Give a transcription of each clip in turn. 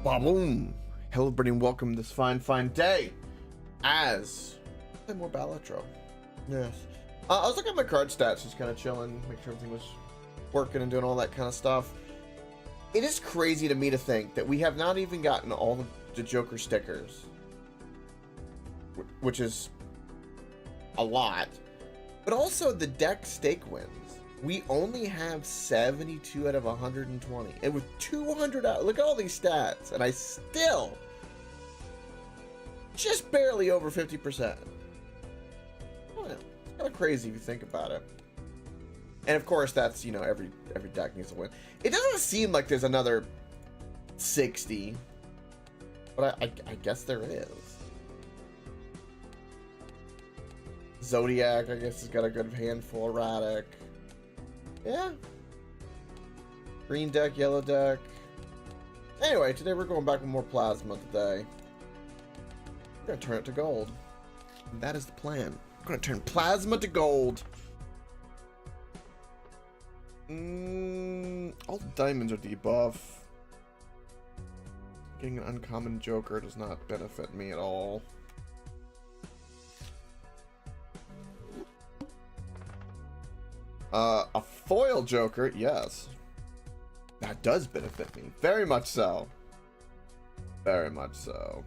Boom! Hello, everybody, and welcome this fine day as play more Balatro. Yes. I was looking at my card stats, just kind of chilling, making sure everything was working and doing all that kind of stuff. It is crazy to me to think that we have not even gotten all the Joker stickers, which is a lot, but also the deck stake wins. We only have 72 out of 120. And with 200 out, look at all these stats. And I still just barely over 50%. Oh, it's kind of crazy if you think about it. And of course, that's, you know, every deck needs to win. It doesn't seem like there's another 60. But I guess there is. Zodiac, I guess, has got a good handful. Erratic. Yeah. Green deck, yellow deck. Anyway, today we're going back with more plasma today. We're going to turn it to gold. And that is the plan. We're going to turn plasma to gold. All the diamonds are debuff. Getting an uncommon Joker does not benefit me at all. A foil Joker, yes. That does benefit me. Very much so. Very much so.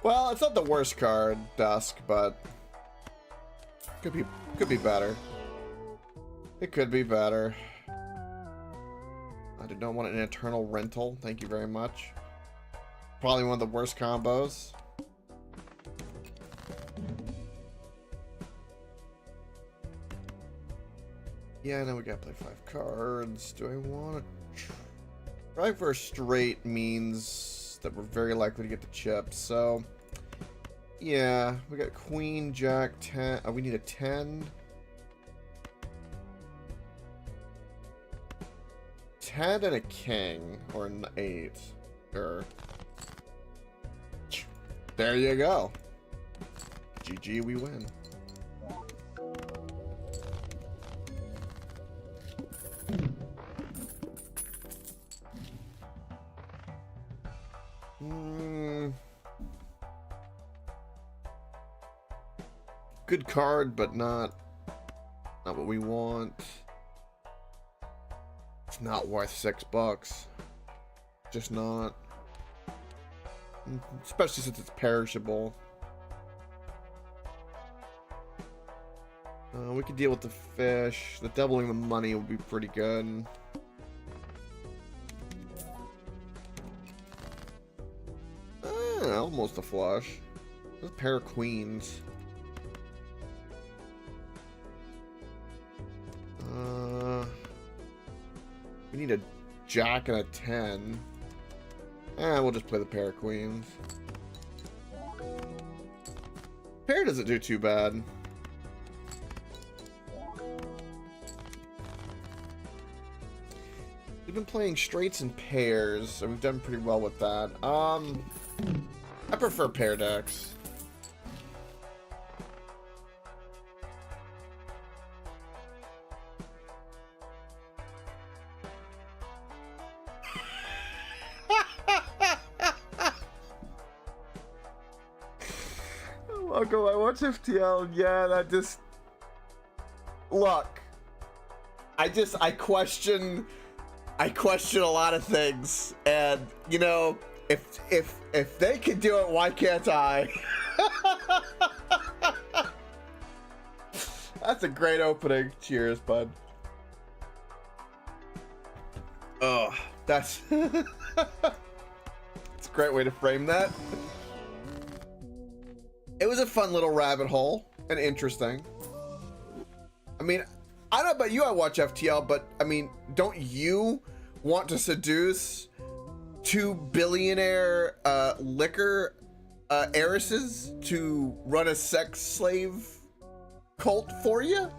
Well, it's not the worst card, Dusk, but could be better. It could be better. I did not want an eternal rental. Thank you very much. Probably one of the worst combos. Yeah, now we gotta play 5 cards. Do I want to try for a straight? Means that we're very likely to get the chips. So yeah, we got Queen, Jack, 10. Oh, we need a 10. 10 and a king, or an 8. Sure. There you go. GG, we win. Good card, but not what we want. It's not worth $6. Just not. Especially since it's perishable. We could deal with the fish. The doubling the money would be pretty good. Almost a flush. There's a pair of queens. We need a jack and a 10. We'll just play the pair of queens. Pair doesn't do too bad. We've been playing straights and pairs, and we've done pretty well with that. I prefer pair decks. Welcome, I watch FTL. Yeah, that just... Look. I question a lot of things. And, you know, if they can do it, why can't I? That's a great opening. Cheers, bud. Oh, that's... It's a great way to frame that. It was a fun little rabbit hole and interesting. I mean, I don't know about you, I watch FTL, but I mean, don't you want to seduce 2 billionaire liquor heiresses to run a sex slave cult for you?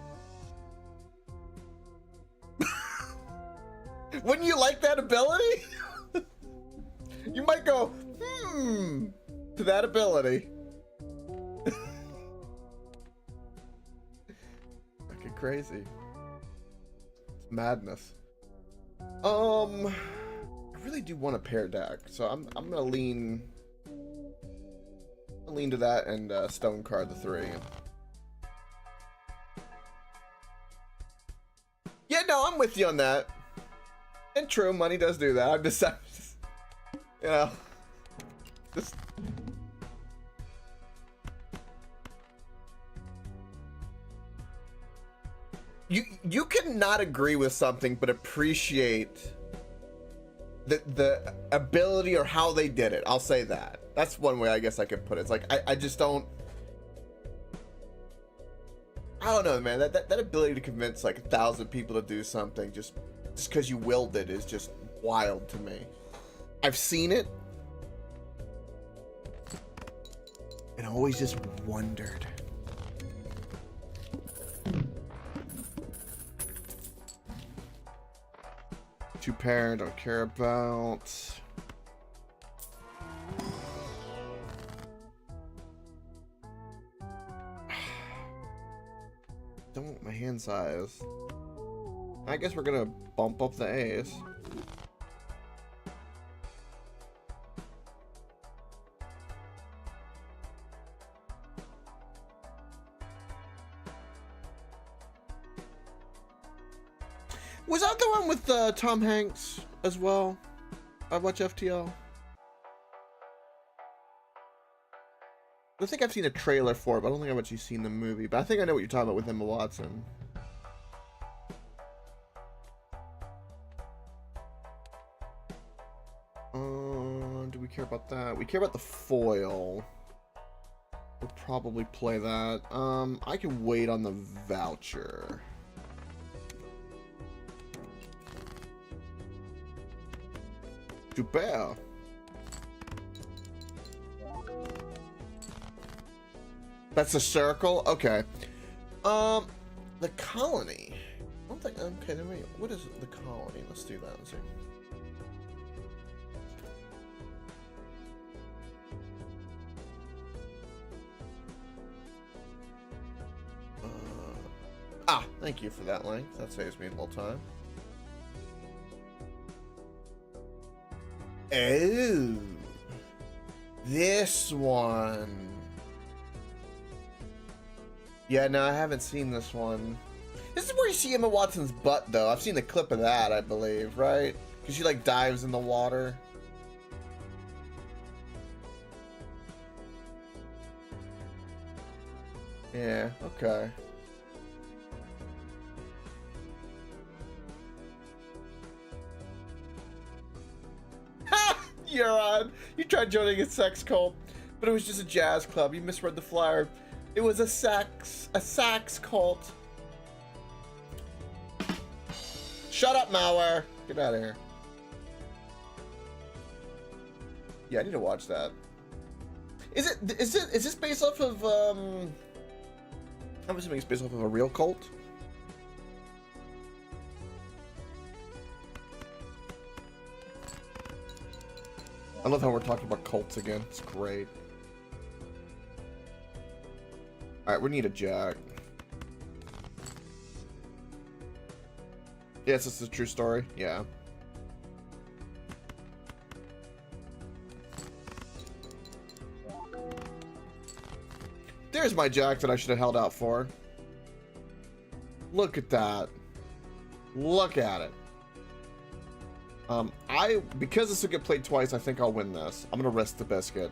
Wouldn't you like that ability? You might go, to that ability. Fucking crazy. It's madness. I really do want a pair deck, so I'm gonna lean to that and stone card the 3. Yeah, no, I'm with you on that. And true, money does do that. I'm just you know, just you can not agree with something but appreciate the ability or how they did it. I'll say that. That's one way I guess I could put it. It's like I just don't. I don't know, man. That ability to convince like 1,000 people to do something just because you willed it is just wild to me. I've seen it, and I always just wondered. Two pair, don't care about. Don't want my hand size. I guess we're gonna bump up the A's. Was that the one with Tom Hanks as well? I watch FTL. I think I've seen a trailer for it, but I don't think I've actually seen the movie. But I think I know what you're talking about with Emma Watson. Do we care about that? We care about the foil. We'll probably play that. I can wait on the voucher. Super. That's a circle? Okay. The colony. I don't think, okay, then wait, what is the colony? Let's do that and see. Thank you for that length. That saves me a little time. Oh, this one. Yeah, no, I haven't seen this one. This is where you see Emma Watson's butt, though. I've seen the clip of that, I believe, right? Because she, like, dives in the water. Yeah, okay. You're on. You tried joining a sex cult, but it was just a jazz club. You misread the flyer. It was a sax cult. Shut up, malware. Get out of here. Yeah, I need to watch that. Is this based off of I'm assuming it's based off of a real cult? I love how we're talking about cults again. It's great. Alright, we need a jack. Yes, this is a true story. Yeah. There's my jack that I should have held out for. Look at that. Look at it. Because this will get played twice, I think I'll win this. I'm gonna risk the biscuit.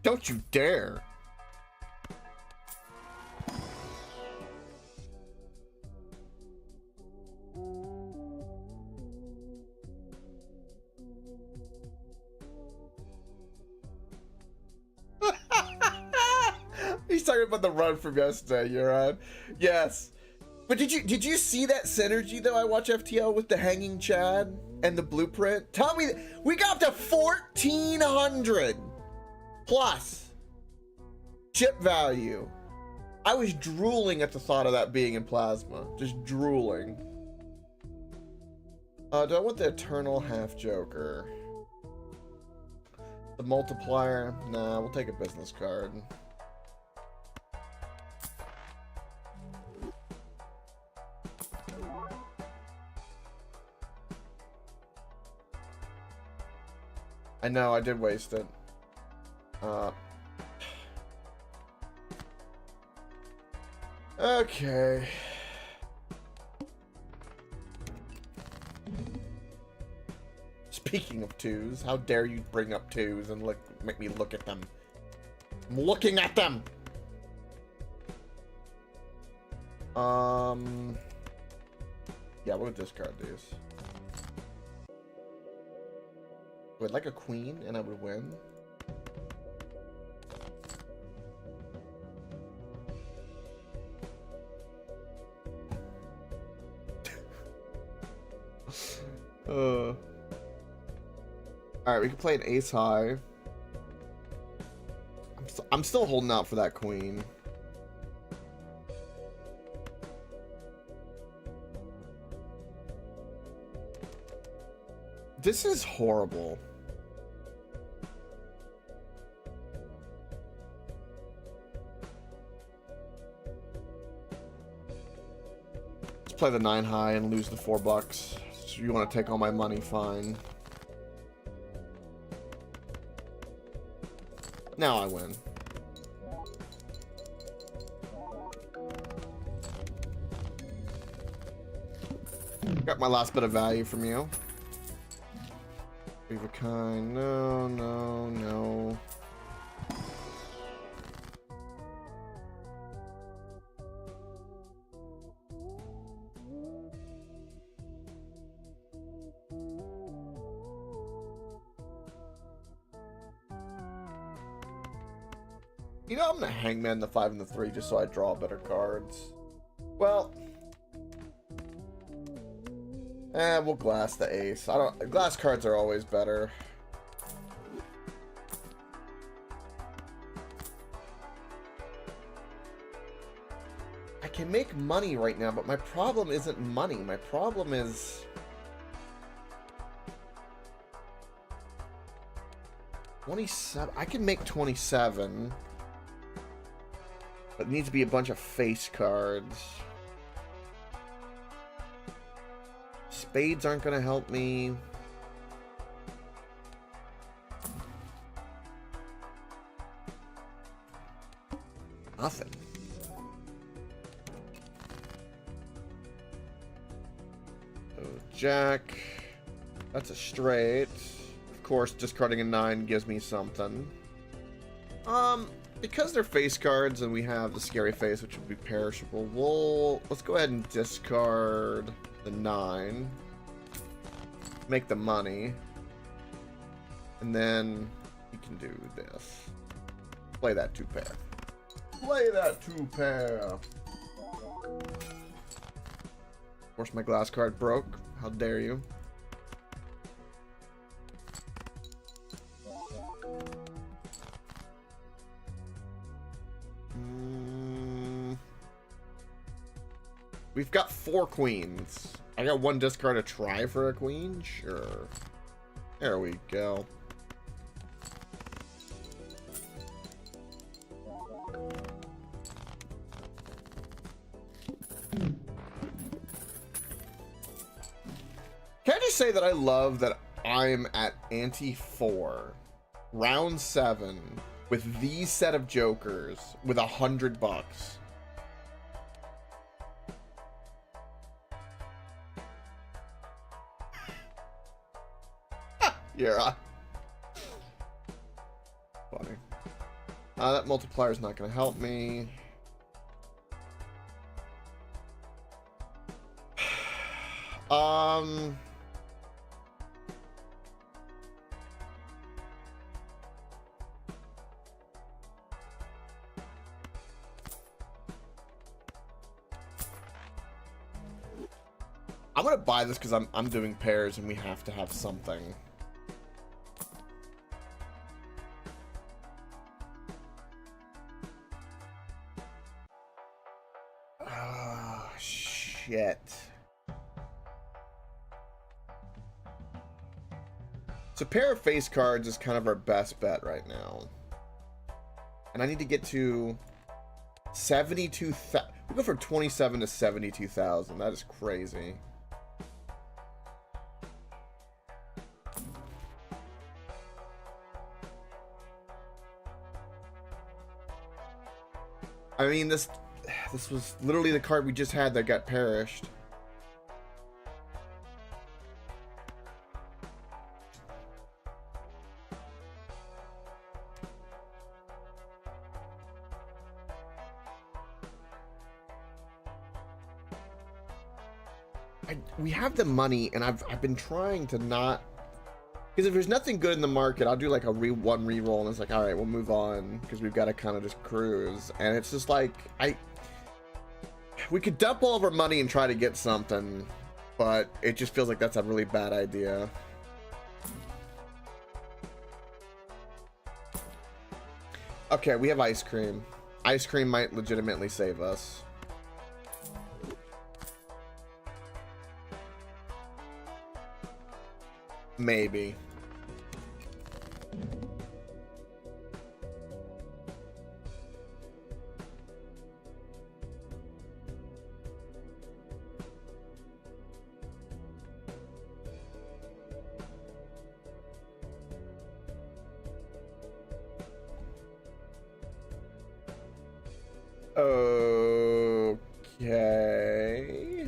Don't you dare. He's talking about the run from yesterday, you're on. Yes. But did you see that synergy though? I watch FTL with the hanging Chad and the blueprint. Tell me, we got up to 1,400 plus chip value. I was drooling at the thought of that being in plasma. Just drooling. Do I want the Eternal Half Joker? The multiplier? Nah, we'll take a business card. I know, I did waste it. Okay. Speaking of twos, how dare you bring up twos and make me look at them. I'm looking at them! Yeah, we'll discard these. I'd like a queen and I would win. Alright, we can play an ace high. I'm still holding out for that queen. This is horrible. Let's play the 9 high and lose the $4. So you want to take all my money, fine. Now I win. Got my last bit of value from you. Leave a kind. No, no, no. You know, I'm gonna hangman the 5 and the 3 just so I draw better cards. Well, we'll glass the ace. Glass cards are always better. I can make money right now, but my problem isn't money. My problem is 27. I can make 27. But it needs to be a bunch of face cards. Spades aren't going to help me. Nothing. Oh, Jack. That's a straight. Of course, discarding a 9 gives me something. Because they're face cards and we have the scary face, which would be perishable, let's go ahead and discard the 9. Make the money. And then we can do this. Play that 2-pair. Play that 2-pair. Of course, my glass card broke. How dare you? We've got 4 queens. I got 1 discard to try for a queen? Sure. There we go. Can I just say that I love that I'm at ante 4, round 7, with these set of jokers with $100. Yeah. Funny. That multiplier is not going to help me. I'm gonna buy this because I'm doing pairs and we have to have something. Ah, shit. So pair of face cards is kind of our best bet right now. And I need to get to 72,000. We go from 27 to 72,000. That is crazy. I mean, this was literally the card we just had that got perished. We have the money, and I've been trying to not, because if there's nothing good in the market, I'll do like a one reroll, and it's like, all right, we'll move on because we've got to kind of just cruise. And it's just like we could dump all of our money and try to get something, but it just feels like that's a really bad idea. Okay, we have ice cream. Ice cream might legitimately save us. Maybe. Okay.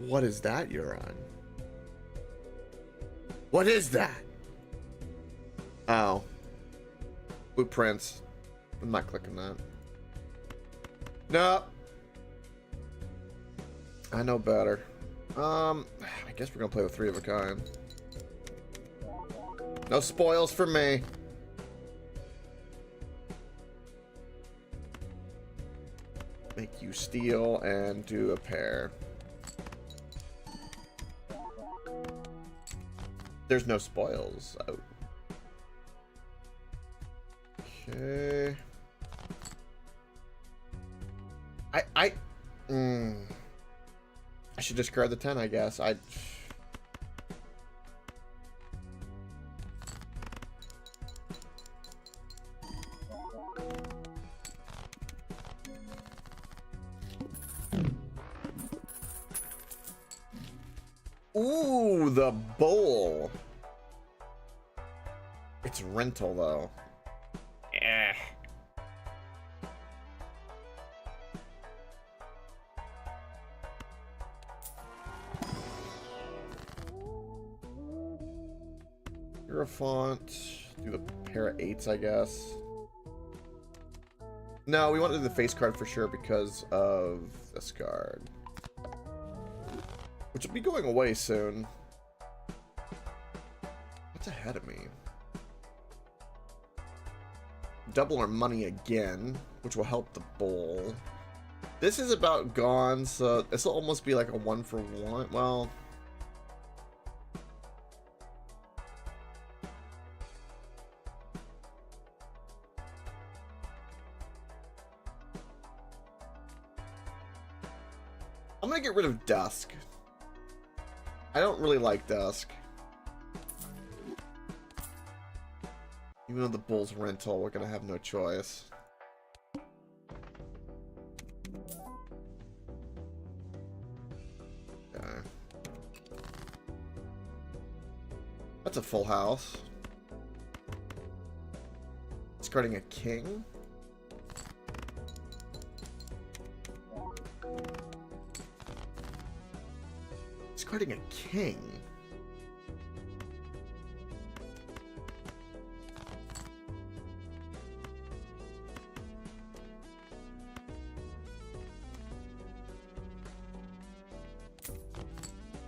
What is that you're on? What is that? Oh. Blueprints. I'm not clicking that. No. I know better. I guess we're gonna play with 3 of a kind. No spoils for me. Make you steal and do a pair. There's no spoils. Oh. Okay. I should discard the 10, I guess. Ooh, the bowl. It's rental though. Eh. You're a font. Do the pair of 8s, I guess. No, we want to do the face card for sure because of this card, which will be going away soon. What's ahead of me? Double our money again, which will help the bowl. This is about gone, so this will almost be like a 1-for-1. Well, I'm gonna get rid of Dusk. I don't really like Dusk. Even though the bull's rental, we're gonna have no choice. Okay. That's a full house. Discarding a king. Discarding a king.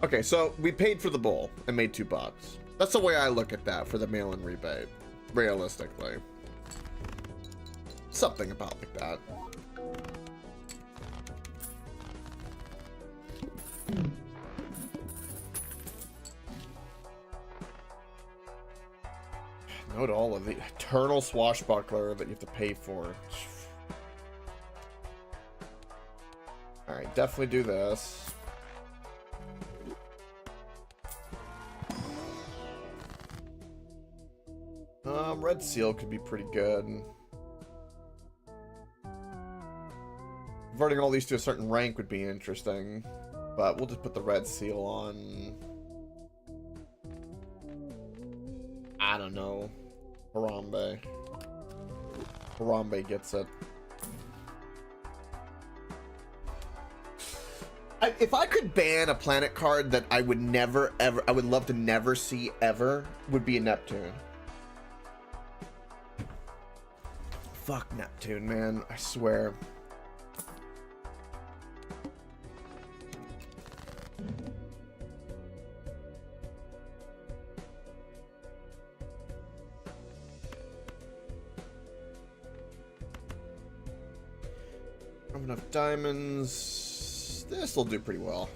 Okay, so we paid for the bowl and made $2. That's the way I look at that for the mail-in rebate, realistically. Something about like that. Note all of the eternal swashbuckler that you have to pay for. Alright, definitely do this. Red seal could be pretty good. Converting all these to a certain rank would be interesting, but we'll just put the red seal on. I don't know. Harambe. Harambe gets it. If I could ban a planet card that I would never, ever, I would love to never see ever, would be a Neptune. Fuck Neptune, man. I swear. I have enough diamonds. This will do pretty well.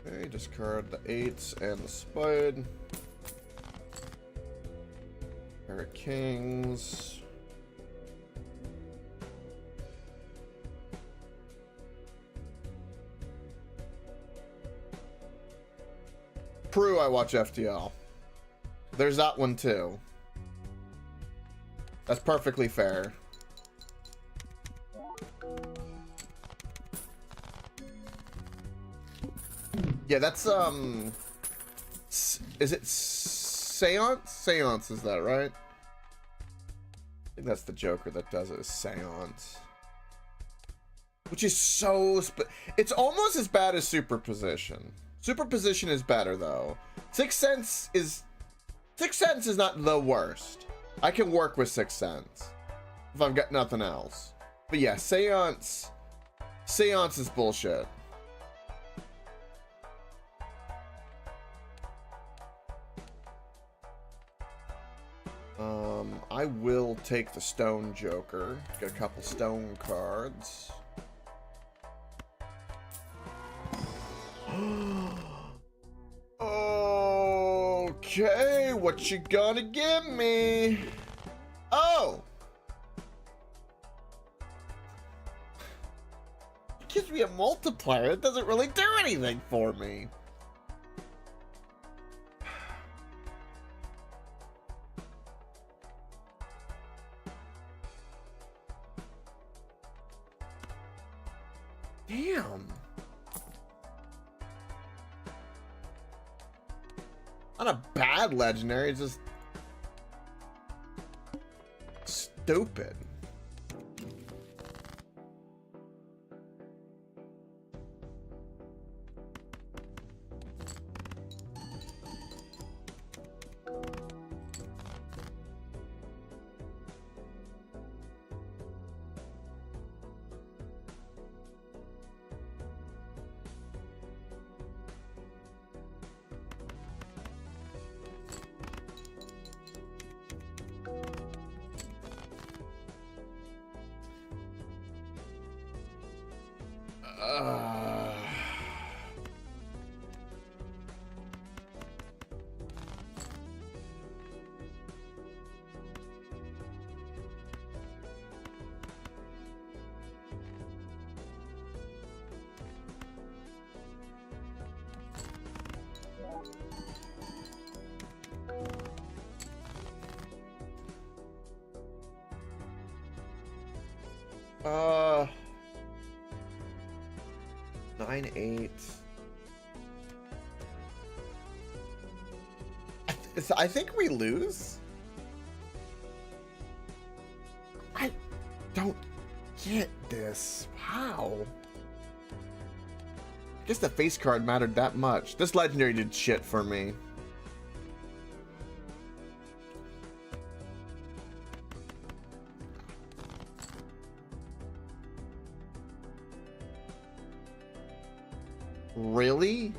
Okay, discard the 8s and the spade. Pair of kings. True, I watch FTL. There's that one too. That's perfectly fair. Yeah, that's is it Seance? Seance, is that right? I think that's the Joker that does it, is Seance. Which is so it's almost as bad as Superposition. Superposition is better though. Sixth Sense is not the worst. I can work with Sixth Sense if I've got nothing else. But yeah, Seance is bullshit. I will take the Stone Joker. Get a couple stone cards. Okay, what you gonna give me? Oh! It gives me a multiplier. It doesn't really do anything for me. Damn. Not a bad legendary, it's just stupid. Uh, 9-8. I think we lose. I don't get this. How? I guess the face card mattered that much. This legendary did shit for me. Really?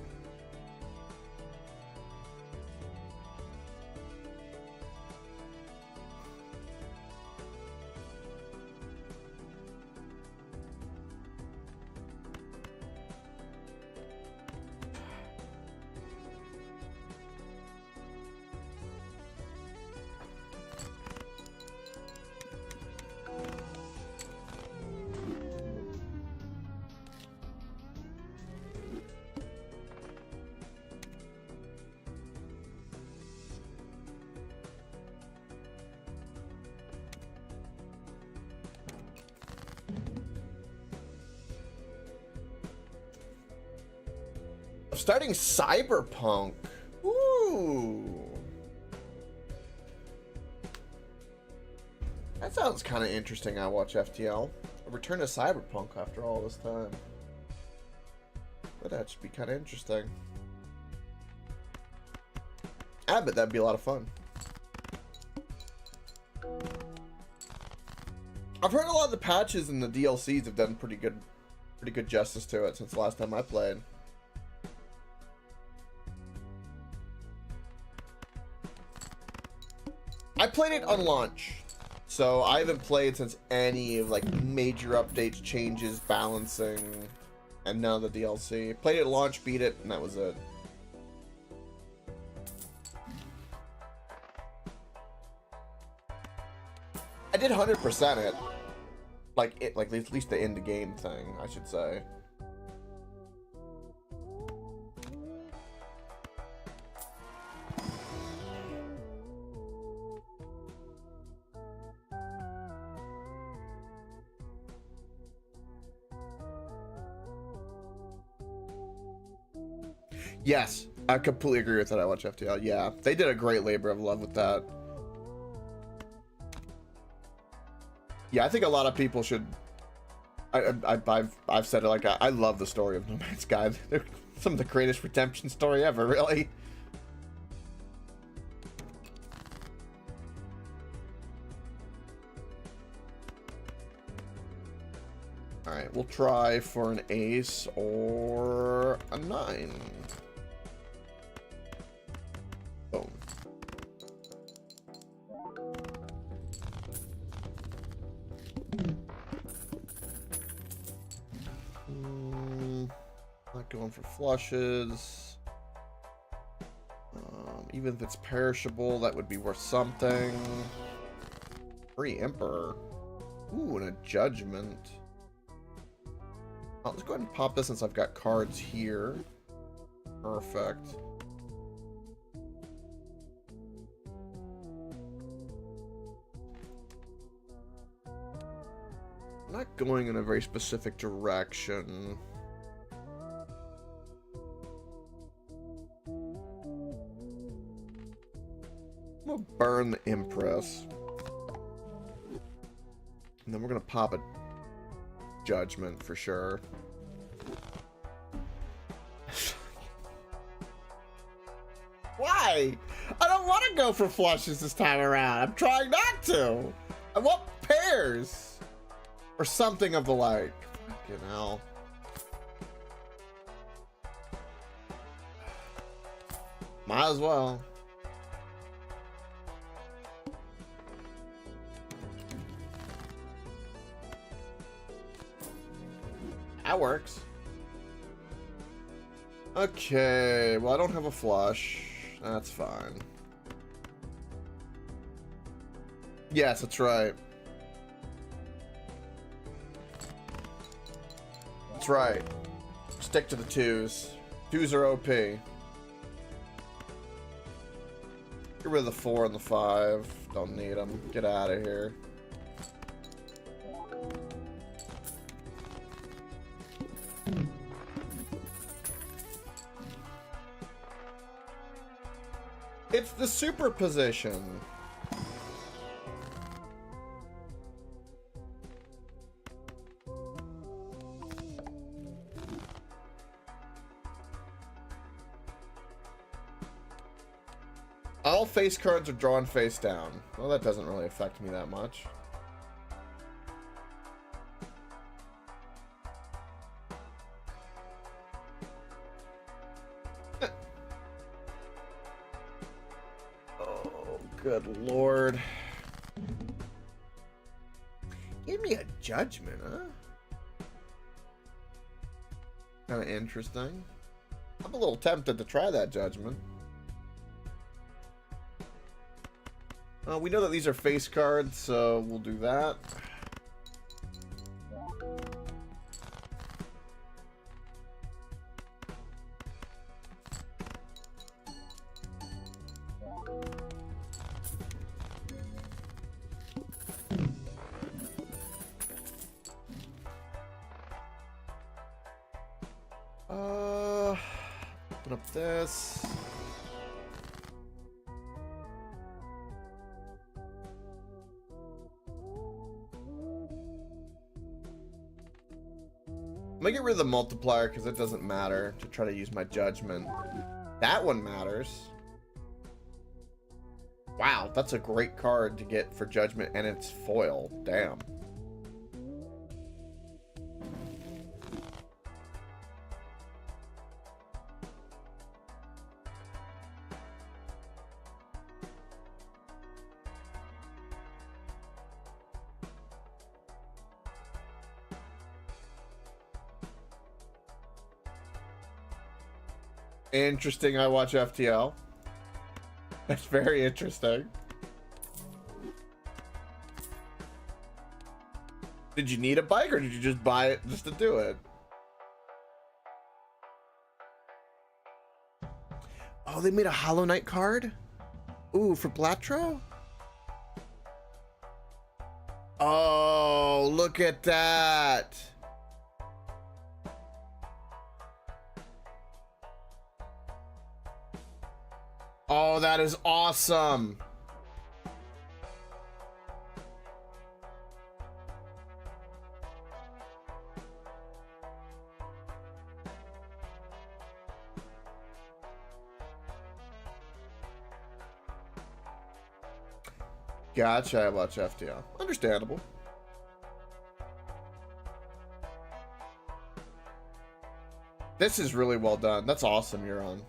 Starting Cyberpunk. Ooh. That sounds kind of interesting. I watch FTL. A return to Cyberpunk after all this time. But that should be kind of interesting. I bet that'd be a lot of fun. I've heard a lot of the patches and the DLCs have done pretty good justice to it since the last time I played. I played it on launch, so I haven't played since any of like major updates, changes, balancing, and none of the DLC. Played it at launch, beat it, and that was it. I did 100% it, like at least the end game thing, I should say. Yes, I completely agree with that. I watch FTL. Yeah, they did a great labor of love with that. Yeah, I think a lot of people should. I've said it, like I love the story of No Man's Sky. They're some of the greatest redemption story ever, really. All right, we'll try for an ace or a 9. Boom. Not going for flushes. Even if it's perishable, that would be worth something. Free Emperor. Ooh, and a Judgment. Let's go ahead and pop this since I've got cards here. Perfect. I'm not going in a very specific direction. I'm gonna burn the Empress. And then we're gonna pop a Judgment for sure. Why? I don't want to go for flushes this time around. I'm trying not to. I want pairs. Or something of the like. Fucking hell. Might as well. That works. Okay, well I don't have a flush. That's fine. Yes, that's right. That's right. Stick to the 2s. 2s are OP. Get rid of the 4 and the 5. Don't need them. Get out of here. It's the superposition. All face cards are drawn face down. Well, that doesn't really affect me that much. good lord. Give me a judgment, huh? Kind of interesting. I'm a little tempted to try that judgment. We know that these are face cards, so we'll do that. Open up this. I'm gonna get rid of the multiplier because it doesn't matter to try to use my judgment. That one matters. Wow, that's a great card to get for judgment, and it's foil. Damn. Interesting. I watch FTL. That's very interesting. Did you need a bike, or did you just buy it just to do it? Oh, they made a Hollow Knight card? Ooh, for Balatro? Oh, look at that. Oh, that is awesome. Gotcha, I watch FTL. Understandable. This is really well done. That's awesome, you're on.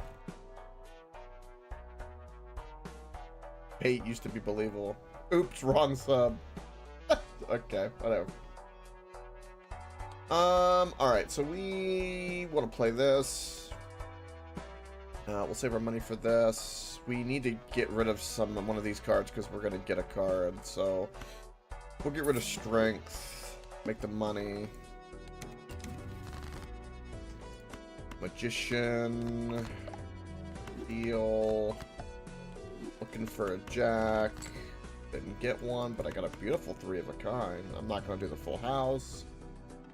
Hate used to be believable. Oops, wrong sub. Okay, whatever. Alright, so we want to play this. We'll save our money for this. We need to get rid of one of these cards because we're gonna get a card, so we'll get rid of strength. Make the money. Magician. Deal. Looking for a jack. Didn't get one, but I got a beautiful 3 of a kind. I'm not going to do the full house.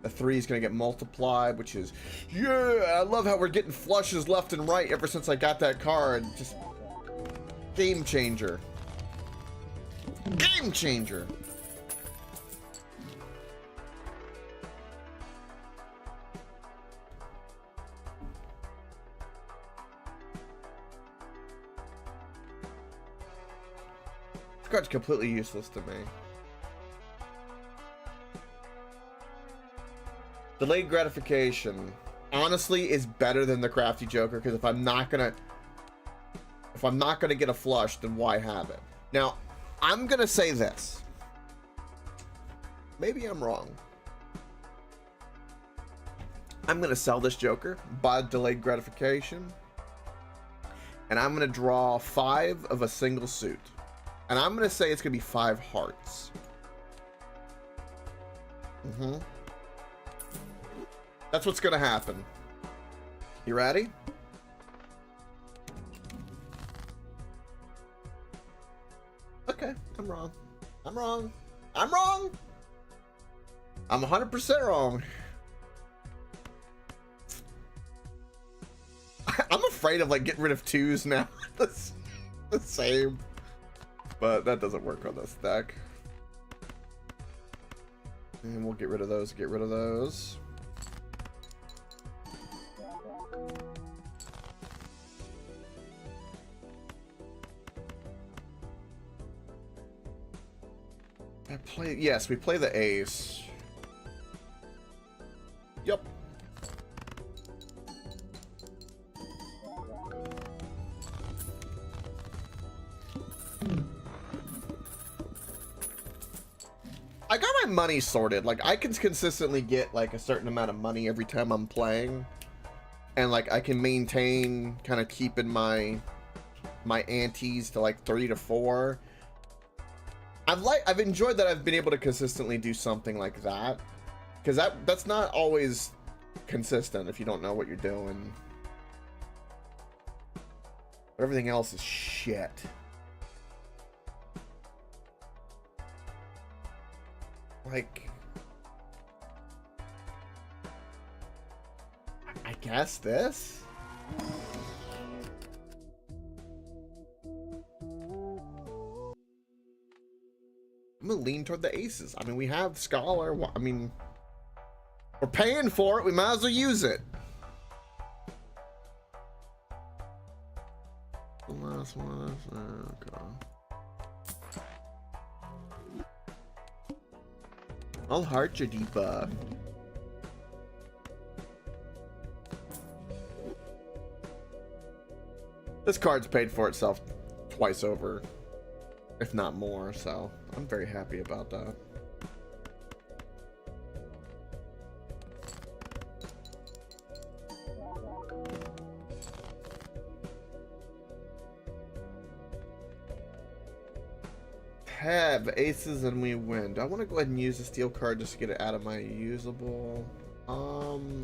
The 3 is going to get multiplied, which is... Yeah! I love how we're getting flushes left and right ever since I got that card. Just... Game changer. Game changer! This card's completely useless to me. Delayed gratification honestly is better than the Crafty Joker, because if I'm not gonna get a flush, then why have it? Now, I'm gonna say this. Maybe I'm wrong. I'm gonna sell this Joker, buy delayed gratification, and I'm gonna draw 5 of a single suit. And I'm going to say it's going to be 5 hearts. That's what's going to happen. You ready? Okay, I'm wrong. I'm wrong. I'm wrong. I'm 100% wrong. I'm afraid of like getting rid of 2s now. That's the same. But that doesn't work on this deck. And we'll get rid of those, get rid of those. Yes, we play the ace. Yep. my money sorted. Like, I can consistently get, like, a certain amount of money every time I'm playing. And, like, I can maintain kind of keeping my antes to, like, 3 to 4. I've enjoyed that I've been able to consistently do something like that. Because that's not always consistent if you don't know what you're doing. But everything else is shit. Like, I guess this? I'm gonna lean toward the aces. I mean, we have Scholar. I mean, we're paying for it. We might as well use it. The last one. Okay. I'll heart your debuff. This card's paid for itself twice over, if not more, so I'm very happy about that. Have aces and we win. Do I want to go ahead and use the steel card just to get it out of my usable? Nah.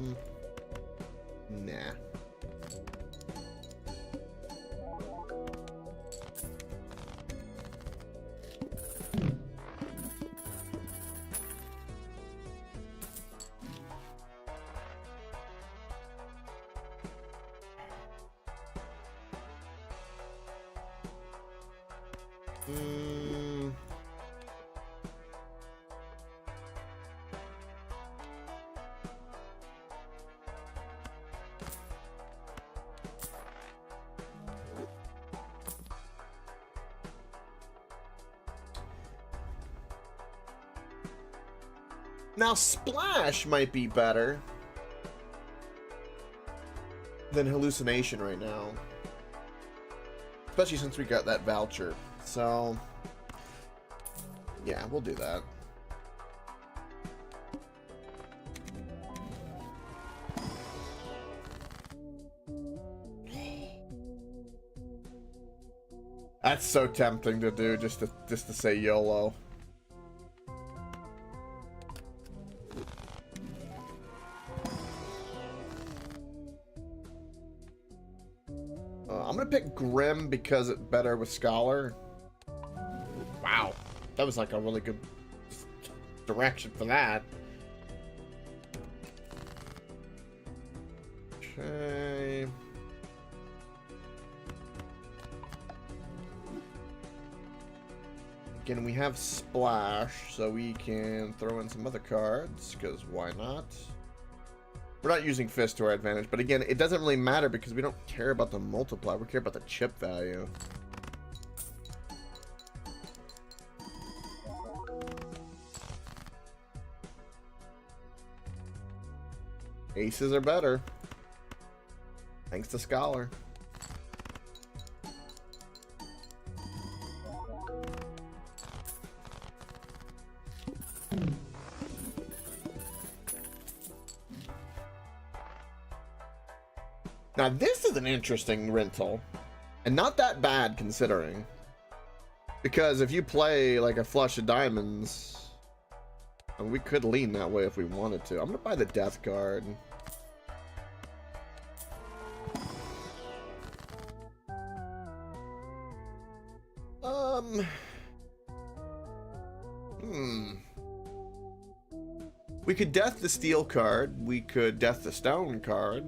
Now, Splash might be better than Hallucination right now. Especially since we got that voucher. So, yeah, we'll do that. That's so tempting to do, just to say YOLO. I'm gonna pick Grim because it's better with Scholar. Wow, that was like a really good direction for that. Okay. Again, we have Splash, so we can throw in some other cards, because why not? We're not using Fist to our advantage, but again, it doesn't really matter because we don't care about the multiply. We care about the chip value. Aces are better. Thanks to Scholar. Now this is an interesting rental, and not that bad considering, because if you play like a flush of diamonds, and we could lean that way if we wanted to. I'm gonna buy the death card. We could death the steel card. We could death the stone card.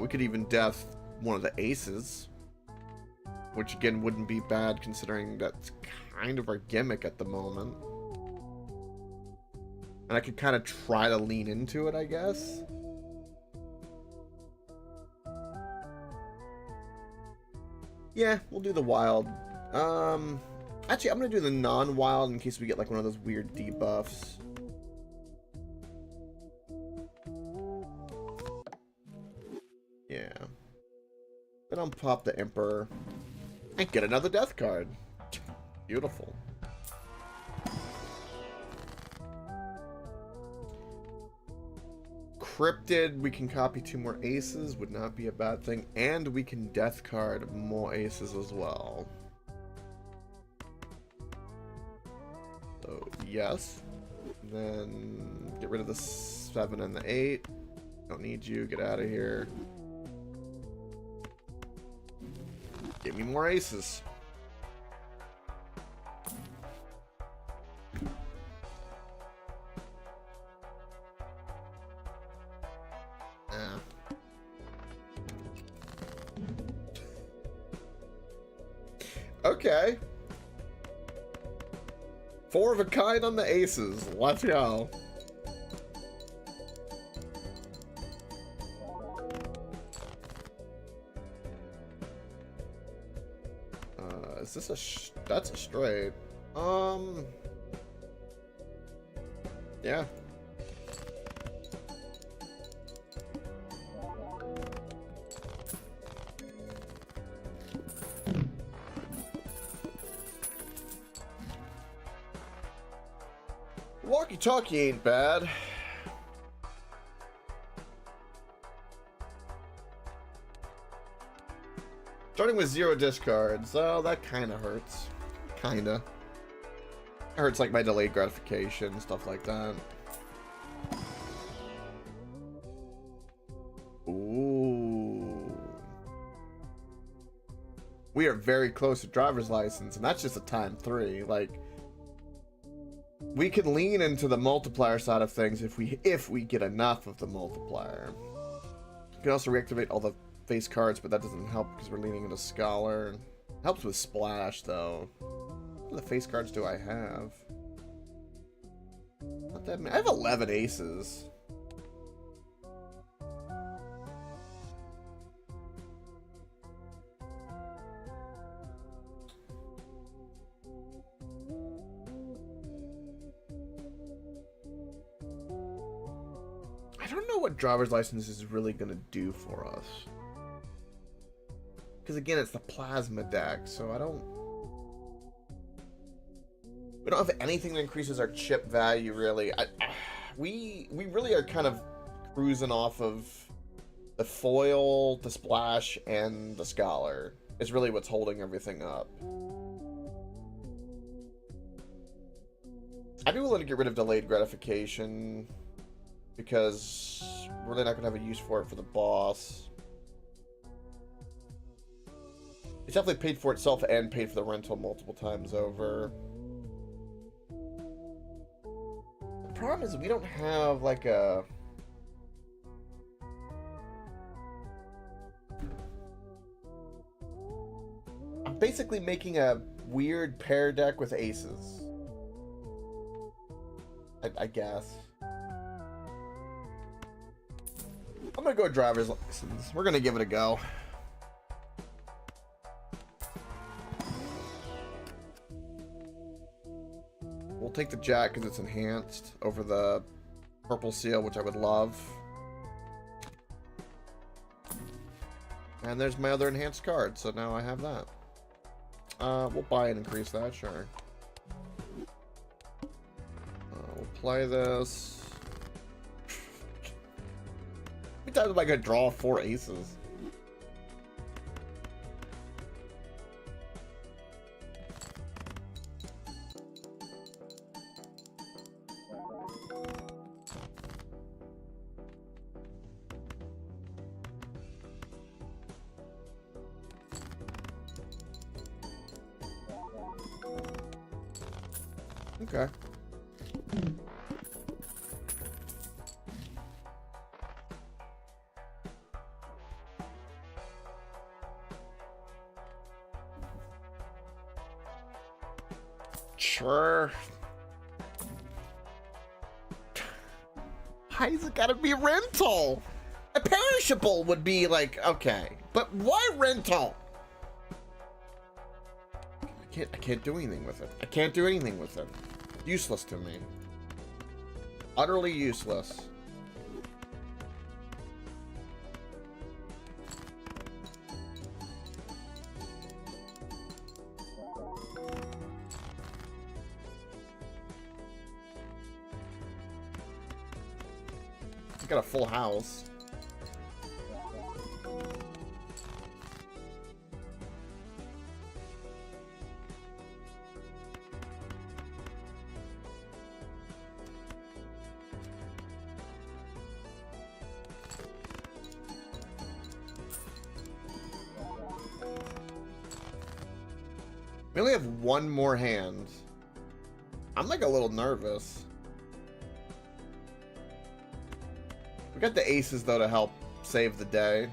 We could even death one of the aces, which again wouldn't be bad considering that's kind of our gimmick at the moment. And I could kind of try to lean into it, I guess. Yeah, we'll do the wild. Actually, I'm gonna do the non-wild in case we get like one of those weird debuffs. Yeah. Then I'll pop the Emperor and get another death card. Beautiful. Encrypted, we can copy 2 more aces, would not be a bad thing. And we can death card more aces as well. So, yes. Then get rid of the 7 and the 8. Don't need you, get out of here. Give me more aces. Okay. 4 of a kind on the aces. Let's go. Is this a that's a straight. Yeah. Walkie-talkie ain't bad. Starting with 0 discards. Oh, that kind of hurts. Kinda. It hurts like my delayed gratification, stuff like that. Ooh. We are very close to driver's license, and that's just a time 3. Like, we can lean into the multiplier side of things if we get enough of the multiplier. You can also reactivate all the face cards, but that doesn't help because we're leaning into Scholar. Helps with Splash, though. What other face cards do I have? Not that many. I have 11 aces. I don't know what driver's license is really going to do for us. Because again, it's the plasma deck, so we don't have anything that increases our chip value, really. We really are kind of cruising off of the foil, the splash, and the Scholar. It's really what's holding everything up. I'd be willing to get rid of delayed gratification, because we're really not going to have a use for it for the boss. It's definitely paid for itself and paid for the rental multiple times over. The problem is we don't have like a... I'm basically making a weird pair deck with aces. I guess. I'm gonna go driver's license. We're gonna give it a go. We'll take the Jack because it's enhanced over the purple seal, which I would love. And there's my other enhanced card, so now I have that. We'll buy and increase that, sure. We'll play this. How many times am I gonna draw 4 aces? Okay. Sure. Why is it gotta be rental? A perishable would be like, okay, but why rental? I can't do anything with it. I can't do anything with it. Useless to me. Utterly useless. got a full house. We only have one more hand. I'm like a little nervous. We got the aces though to help save the day.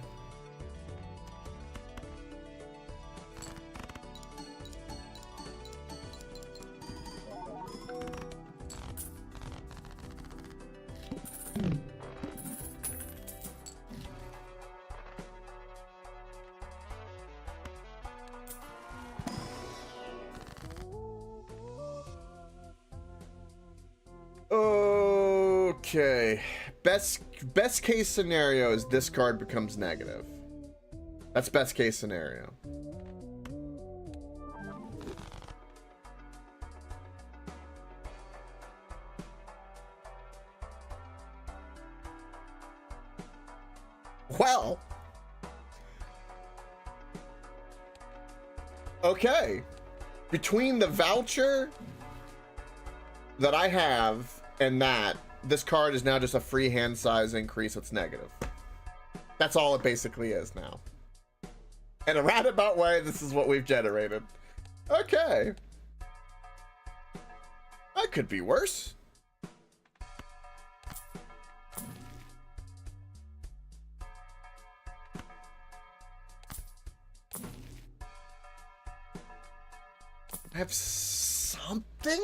Okay, best case scenario is this card becomes negative. That's best case scenario. Well, okay, between the voucher that I have and that, this card is now just a free hand size increase that's negative. That's all it basically is now. In a roundabout way, this is what we've generated. Okay. That could be worse. I have something?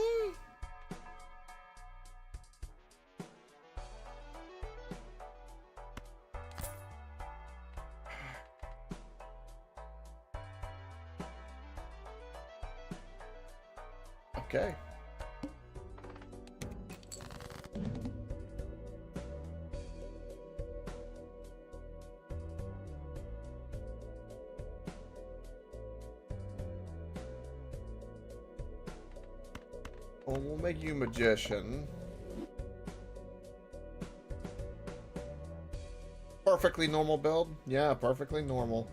Okay. Well, we'll make you magician. Perfectly normal build? Yeah, perfectly normal.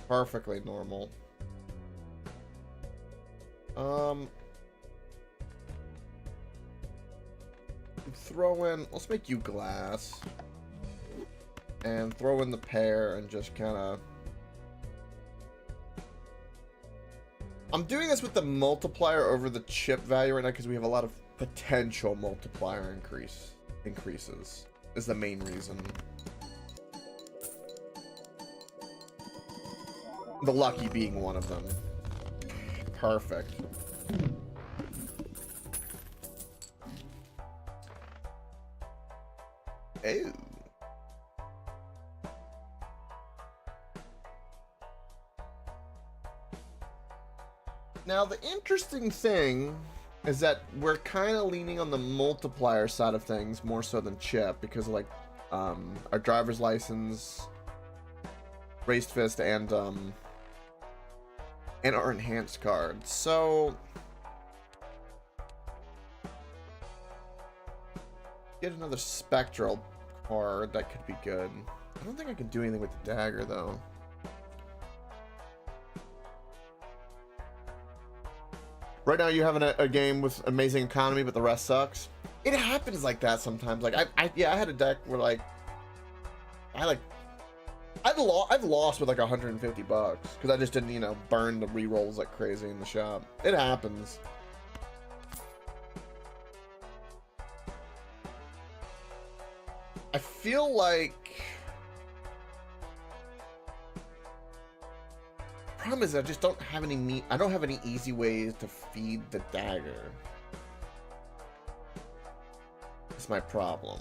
Perfectly normal. Throw in, let's make you glass. And throw in the pair and just kind of... I'm doing this with the multiplier over the chip value right now because we have a lot of potential multiplier increases is the main reason. The lucky being one of them. Perfect. Ew. Now, the interesting thing is that we're kind of leaning on the multiplier side of things more so than chip because of, like, our driver's license, raised fist, and our enhanced card. So get another spectral card that could be good. I don't think I can do anything with the dagger though. Right now you're having a game with amazing economy, but the rest sucks. It happens like that sometimes. Like I had a deck where like I've lost with like 150 bucks because I just didn't, you know, burn the rerolls like crazy in the shop. It happens. I feel like the problem is I just don't have any I don't have any easy ways to feed the dagger. That's my problem.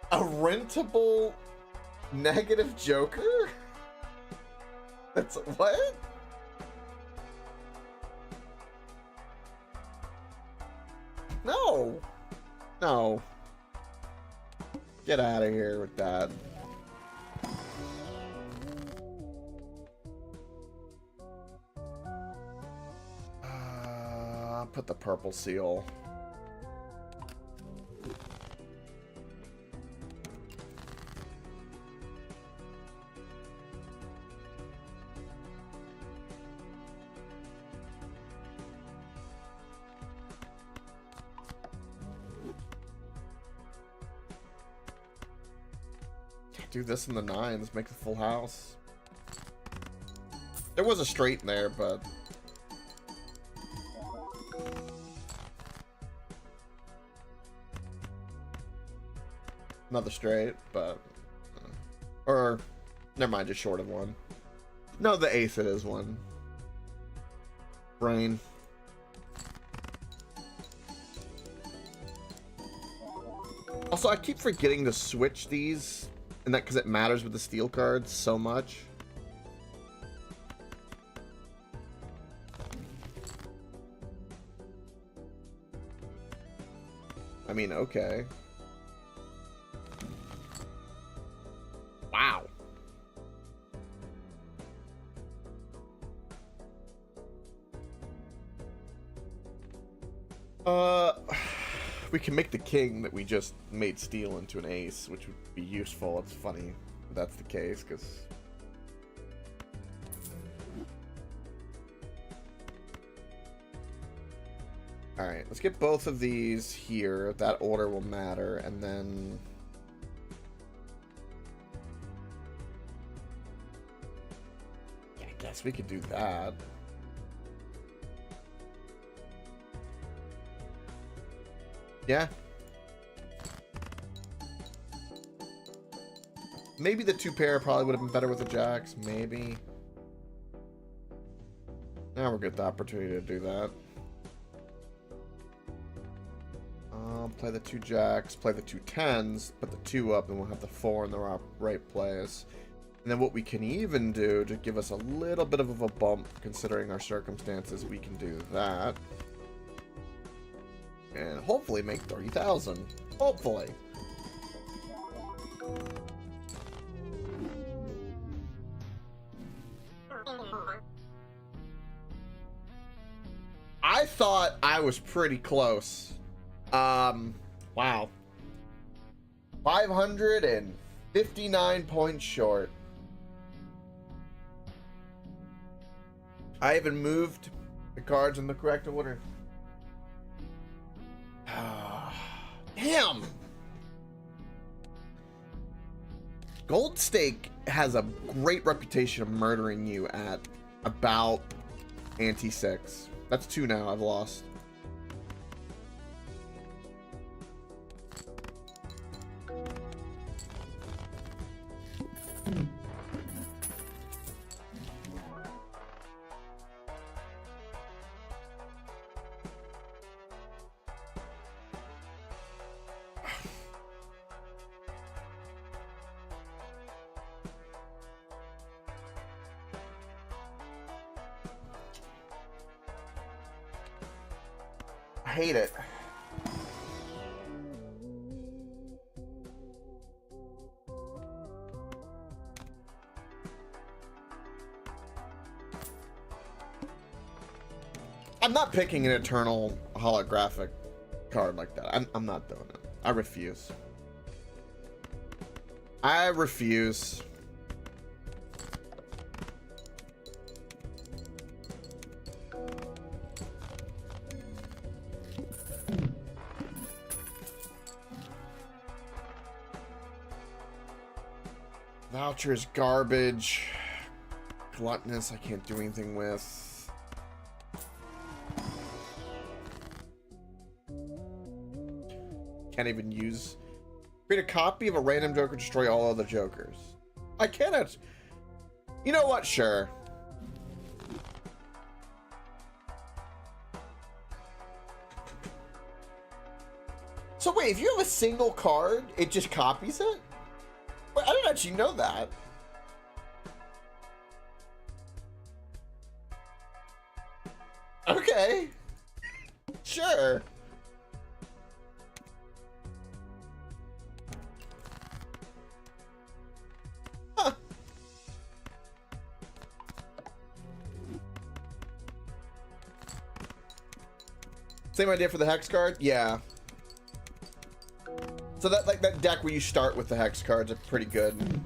A rentable negative Joker? That's what? No. No. Get out of here with that. Put the purple seal. Do this in the nines, make the full house. There was a straight in there, but another straight, but or never mind, just short of one. No, the ace it is one. Brain. Also, I keep forgetting to switch these, and that because it matters with the steel cards so much. I mean, okay. Wow. We can make the king that we just made steal into an ace, which would be useful. It's funny if that's the case, because alright, let's get both of these here. That order will matter, and then yeah, I guess we could do that. Yeah. Maybe the two pair probably would have been better with the jacks. Maybe. Now we'll get the opportunity to do that. Play the two jacks, play the two tens, put the two up, and we'll have the four in the right place. And then what we can even do to give us a little bit of a bump, considering our circumstances, we can do that. And hopefully make 30,000. Hopefully. I thought I was pretty close. Wow. 559 points short. I even moved the cards in the correct order. Damn! Gold Stake has a great reputation of murdering you at about ante 6. That's 2 now, I've lost. I hate it. I'm not picking an eternal holographic card like that. I'm not doing it. I refuse. I refuse. Voucher is garbage. Gluttonous, I can't do anything with. Can't even use. Create a copy of a random joker, destroy all other jokers. I cannot. You know what? Sure. So wait, if you have a single card, it just copies it? Wait, I didn't actually know that. Same idea for the hex card? Yeah. So that like that deck where you start with the hex cards are pretty good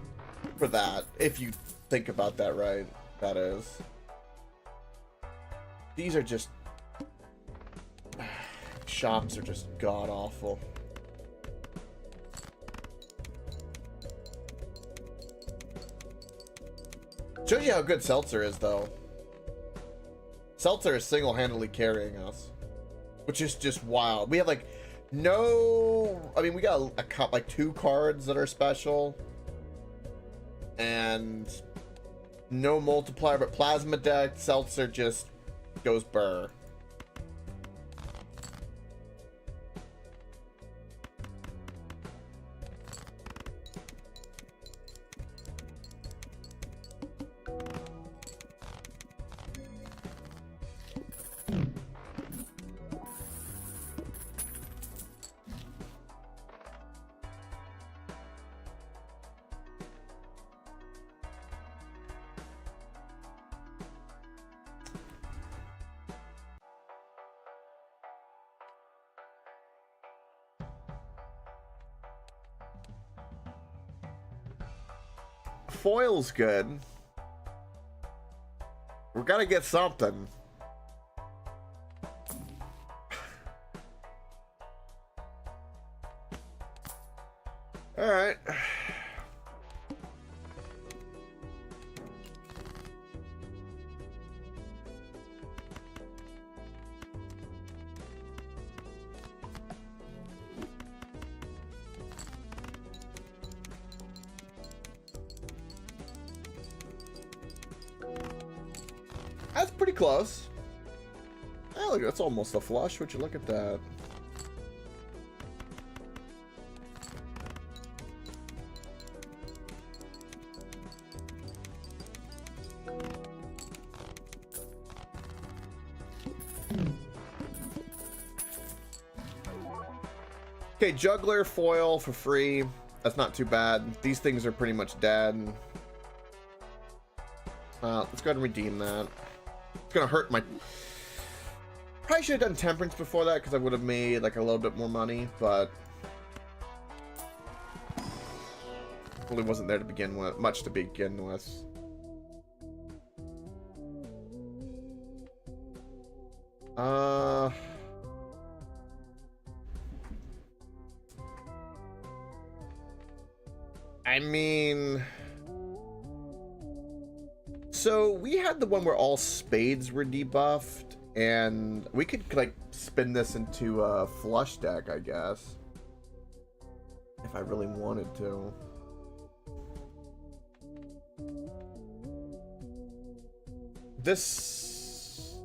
for that, if you think about that right. That is. These are just shops are just god awful. Shows you how good Seltzer is, though. Seltzer is single-handedly carrying us, which is just wild. We have like no, I mean, we got like 2 cards that are special and no multiplier, but Plasma deck, Seltzer just goes burr. Foil's good. We're gonna get something. All right. That's pretty close. Oh, look, that's almost a flush. Would you look at that? Okay, Juggler foil for free. That's not too bad. These things are pretty much dead. Let's go ahead and redeem that. It's gonna hurt my... Probably should have done Temperance before that because I would have made like a little bit more money, but... Really wasn't there to begin with. Much to begin with. I mean... So we had the one where all spades were debuffed, and we could like spin this into a flush deck, I guess, if I really wanted to. This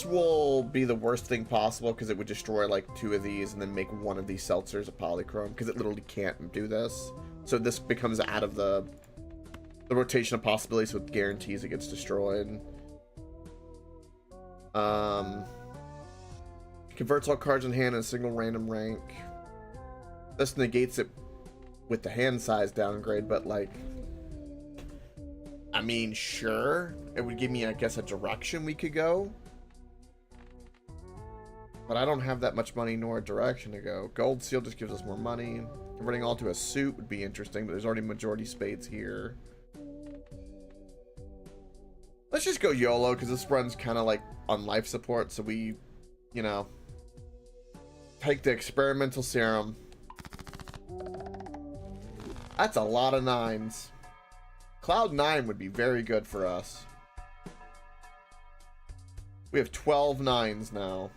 will be the worst thing possible because it would destroy like 2 of these and then make one of these seltzers a polychrome because it literally can't do this. So this becomes out of the rotation of possibilities with guarantees it gets destroyed. Converts all cards in hand in a single random rank. This negates it with the hand size downgrade, but like, I mean, sure, it would give me, I guess, a direction we could go. But I don't have that much money nor a direction to go. Gold Seal just gives us more money. Converting all to a suit would be interesting, but there's already majority spades here. Let's just go YOLO, because this run's kind of like on life support, so we, you know, take the experimental serum. That's a lot of 9s. Cloud 9 would be very good for us. We have 12 9s now.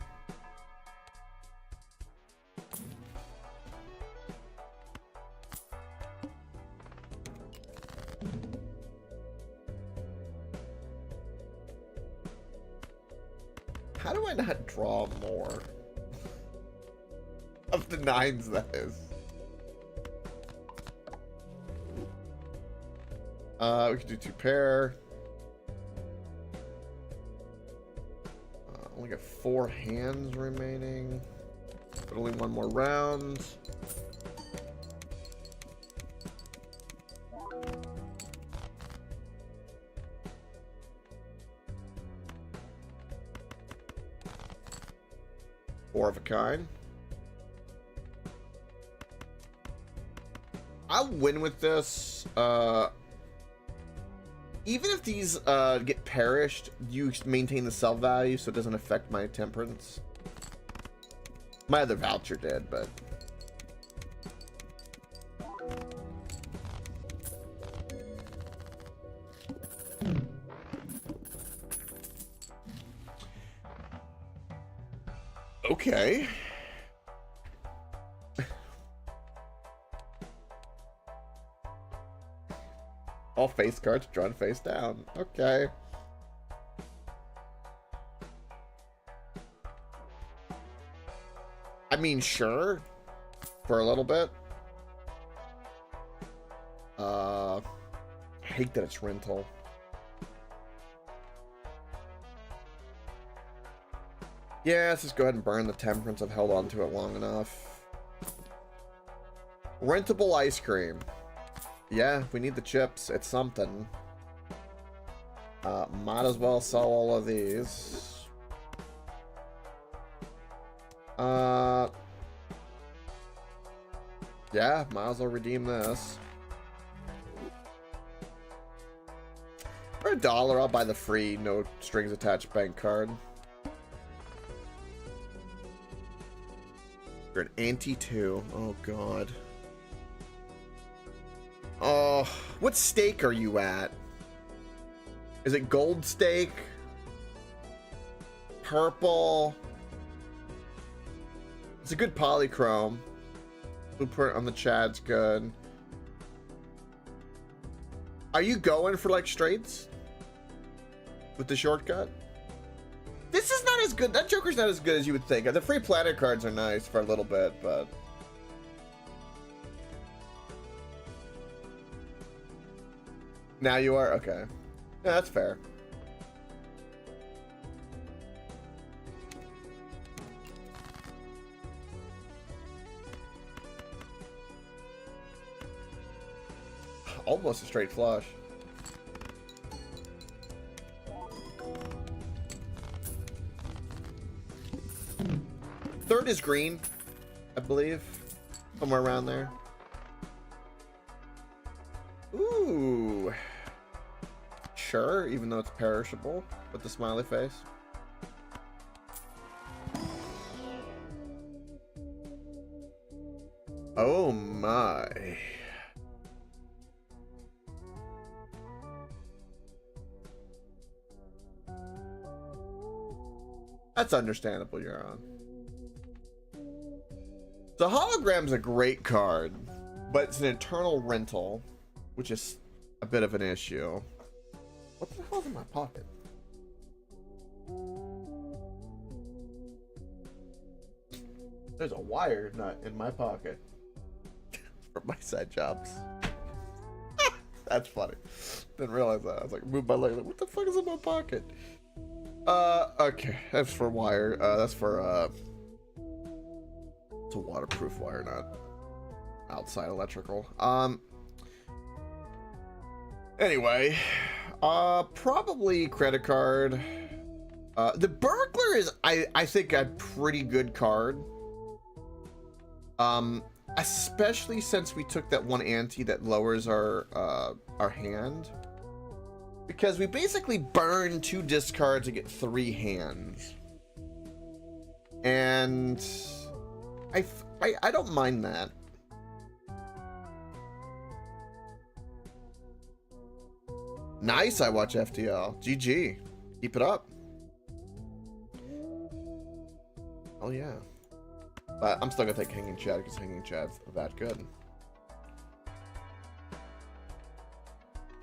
How do I not draw more? Of the 9s, that is. We could do 2 pair. Only got 4 hands remaining. But only 1 more round. Four of a kind. I'll win with this. Even if these get perished, you maintain the sell value so it doesn't affect my temperance. My other voucher did, but... Okay. All face cards drawn face down. Okay. I mean, sure. For a little bit. I hate that it's rental. Yeah, let's just go ahead and burn the temperance. I've held on to it long enough. Rentable ice cream. Yeah, we need the chips. It's something. Might as well sell all of these. Yeah, might as well redeem this. For $1, I'll buy the free, no strings attached bank card. You're an ante 2. Oh, God. Oh, what stake are you at? Is it gold stake? Purple? It's a good polychrome. Blueprint on the Chad's good. Are you going for like straights? With the shortcut? This is not as good. That Joker's not as good as you would think. The free planet cards are nice for a little bit, but... Now you are? Okay. Yeah, that's fair. Almost a straight flush. Third is green, I believe. Somewhere around there. Ooh. Sure, even though it's perishable with the smiley face. Oh my. That's understandable, you're on. The hologram's a great card, but it's an eternal rental, which is a bit of an issue. What the hell's in my pocket? There's a wire nut in my pocket for my side jobs. That's funny. Didn't realize that. I was like, move my leg. Like, what the fuck is in my pocket? Okay. That's for wire. That's for, it's a waterproof wire nut. Outside electrical. Anyway. Probably credit card. The burglar is, I think, a pretty good card. Especially since we took that one ante that lowers our hand. Because we basically burn 2 discards to get 3 hands. And I don't mind that. Nice, I watch FTL. GG. Keep it up. Oh yeah. But I'm still gonna take Hanging Chad because Hanging Chad's that good.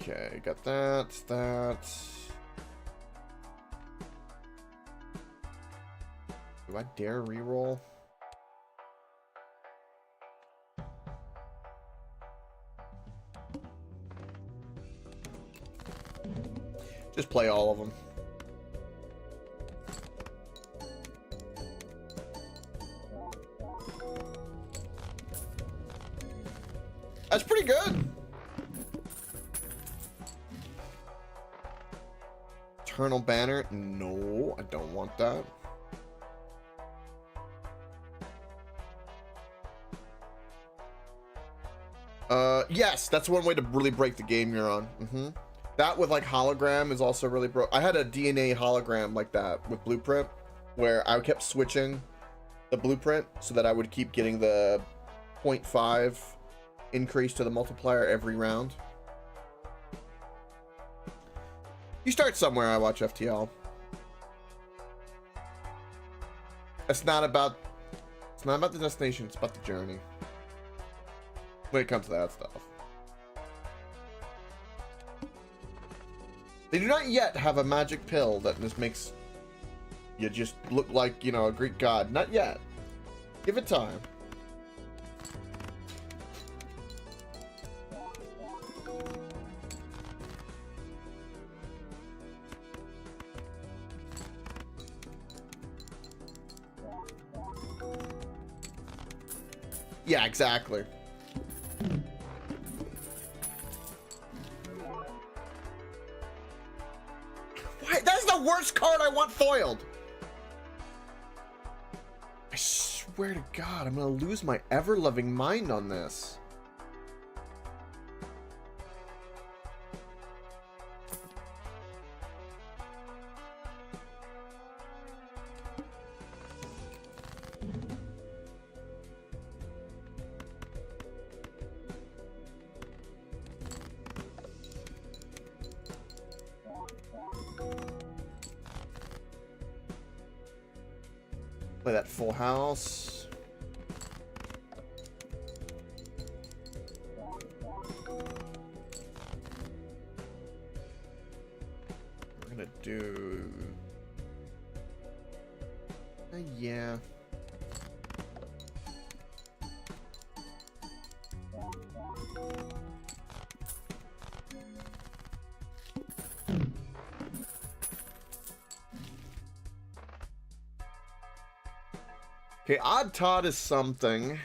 Okay, got that. Do I dare reroll? Just play all of them. That's pretty good. Eternal Banner. No, I don't want that. Yes, that's one way to really break the game you're on. That with like hologram is also really broke. I had a DNA hologram like that with blueprint, where I kept switching the blueprint so that I would keep getting the 0.5 increase to the multiplier every round. You start somewhere. I watch FTL. It's not about the destination, it's about the journey when it comes to that stuff. They do not yet have a magic pill that just makes you just look like, you know, a Greek god. Not yet. Give it time. Yeah, exactly. Why? That's the worst card I want foiled. I swear to God, I'm gonna lose my ever-loving mind on this. Play that full house. We're gonna do... yeah. Okay, Odd Todd is something.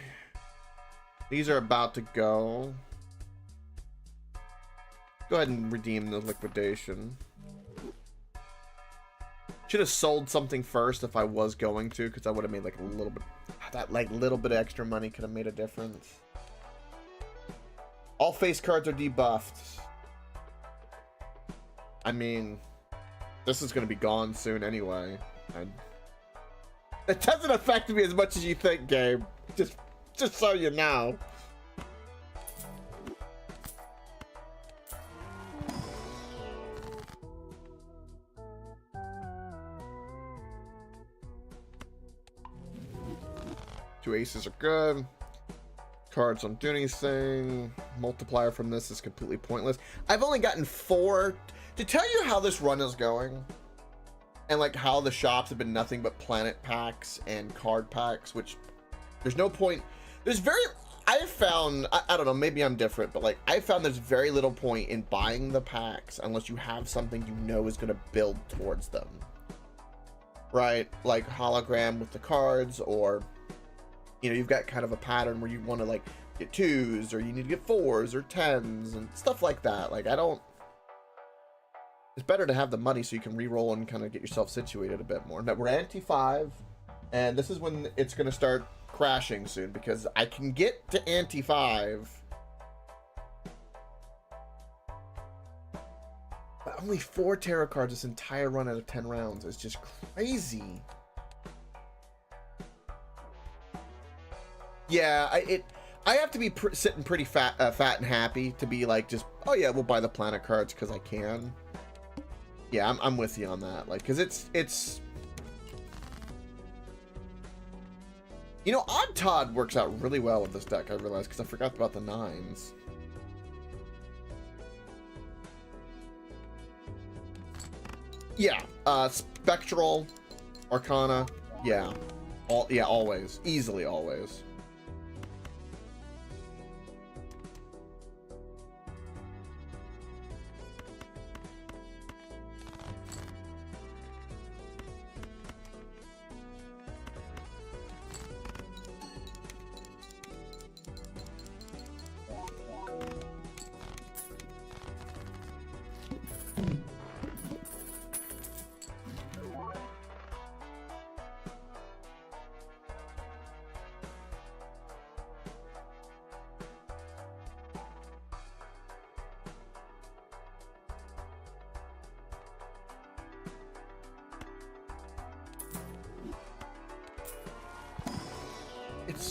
These are about to go. Go ahead and redeem the liquidation. Should have sold something first if I was going to, because I would have made like a little bit. That like little bit of extra money could have made a difference. All face cards are debuffed. I mean, this is going to be gone soon anyway. It doesn't affect me as much as you think, Gabe. Just so you know. Two aces are good. Cards don't do anything. Multiplier from this is completely pointless. I've only gotten 4. To tell you how this run is going, and like how the shops have been nothing but planet packs and card packs, which there's no point. There's I have found, I don't know, maybe I'm different, but like I found there's very little point in buying the packs unless you have something you know is going to build towards them. Right? Like hologram with the cards, or, you know, you've got kind of a pattern where you want to like get 2s, or you need to get 4s or 10s and stuff like that. Like it's better to have the money so you can re-roll and kind of get yourself situated a bit more. Now we're ante-5, and this is when it's going to start crashing soon, because I can get to ante-5, but only 4 tarot cards this entire run out of 10 rounds is just crazy. Yeah, I have to be sitting pretty fat and happy to be like, just, oh yeah, we'll buy the planet cards because I can. Yeah, I'm with you on that. Like, because it's you know, Odd Todd works out really well with this deck, I realized, because I forgot about the 9s. Yeah, Spectral, Arcana, yeah. Always. Easily always.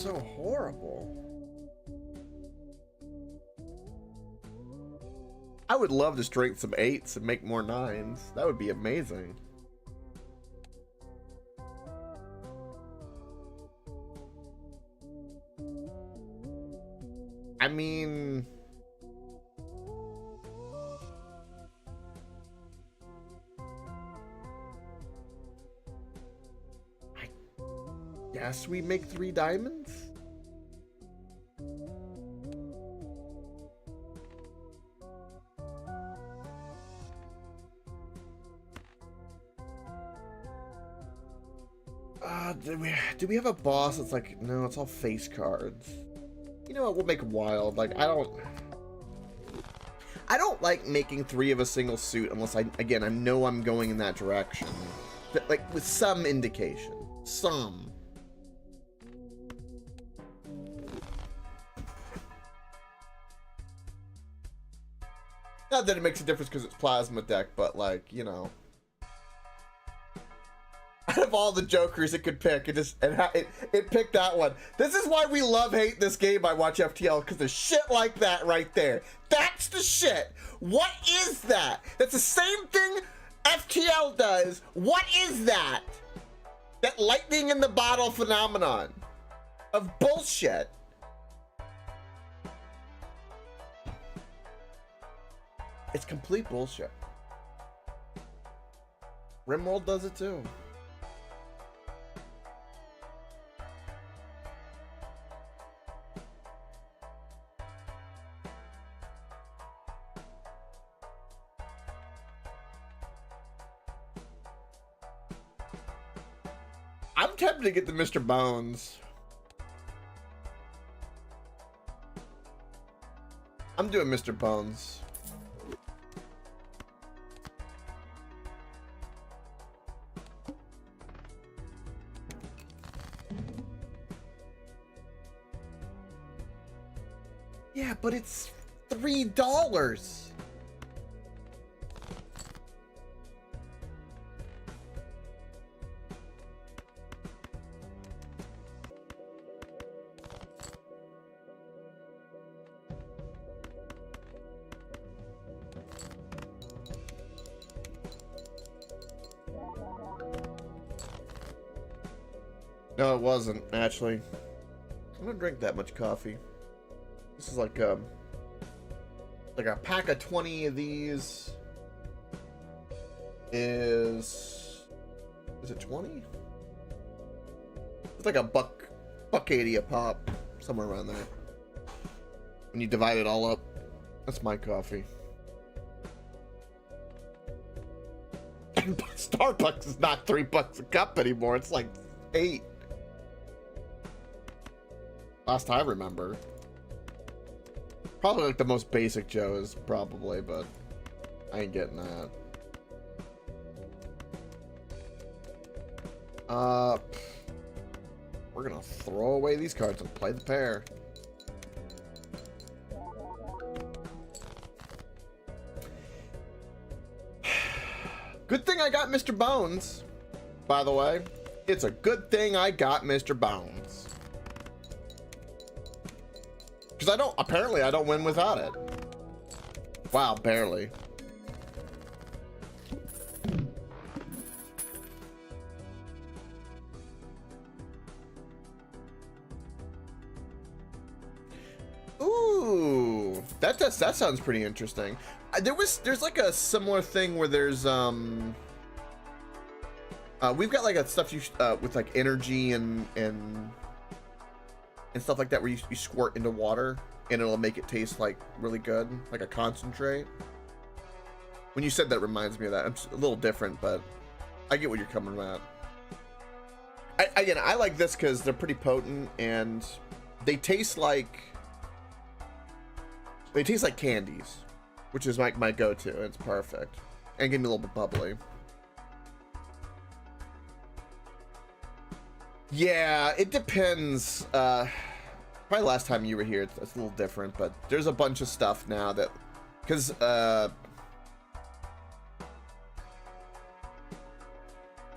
so horrible. I would love to strength some 8s and make more 9s. That would be amazing. I mean, I guess we make 3 diamonds? Do we have a boss that's like, no, it's all face cards. You know what, we'll make wild. Like, I don't like making 3 of a single suit unless I know I'm going in that direction. But, like, with some indication. Some. Not that it makes a difference because it's plasma deck, but, like, you know. Out of all the jokers it could pick, it picked that one. This is why we hate this game by Watch FTL, because the shit like that right there. That's the shit. What is that? That's the same thing FTL does. What is that? That lightning in the bottle phenomenon of bullshit. It's complete bullshit. Rimworld does it too. I'm tempted to get the Mr. Bones. I'm doing Mr. Bones. Yeah, but it's $3. No, it wasn't, actually. I don't drink that much coffee. This is like a pack of 20 of these is it 20? It's like a buck 80 a pop, somewhere around there. When you divide it all up, that's my coffee. Starbucks is not $3 a cup anymore. It's like 8. Last I remember. Probably like the most basic Joe's, probably, but I ain't getting that. We're gonna throw away these cards and play the pair. Good thing I got Mr. Bones, by the way. It's a good thing I got Mr. Bones. Because apparently I don't win without it. Wow, barely. Ooh, that sounds pretty interesting. There's like a similar thing where there's we've got like a stuff with like energy and stuff like that where you squirt into water and it'll make it taste like really good, like a concentrate. When you said that, reminds me of that. It's a little different, but I get what you're coming at. I like this because they're pretty potent and they taste like candies, which is like my go-to. It's perfect and give me a little bit bubbly. Yeah, it depends. Probably last time you were here, it's a little different, but there's a bunch of stuff now that, because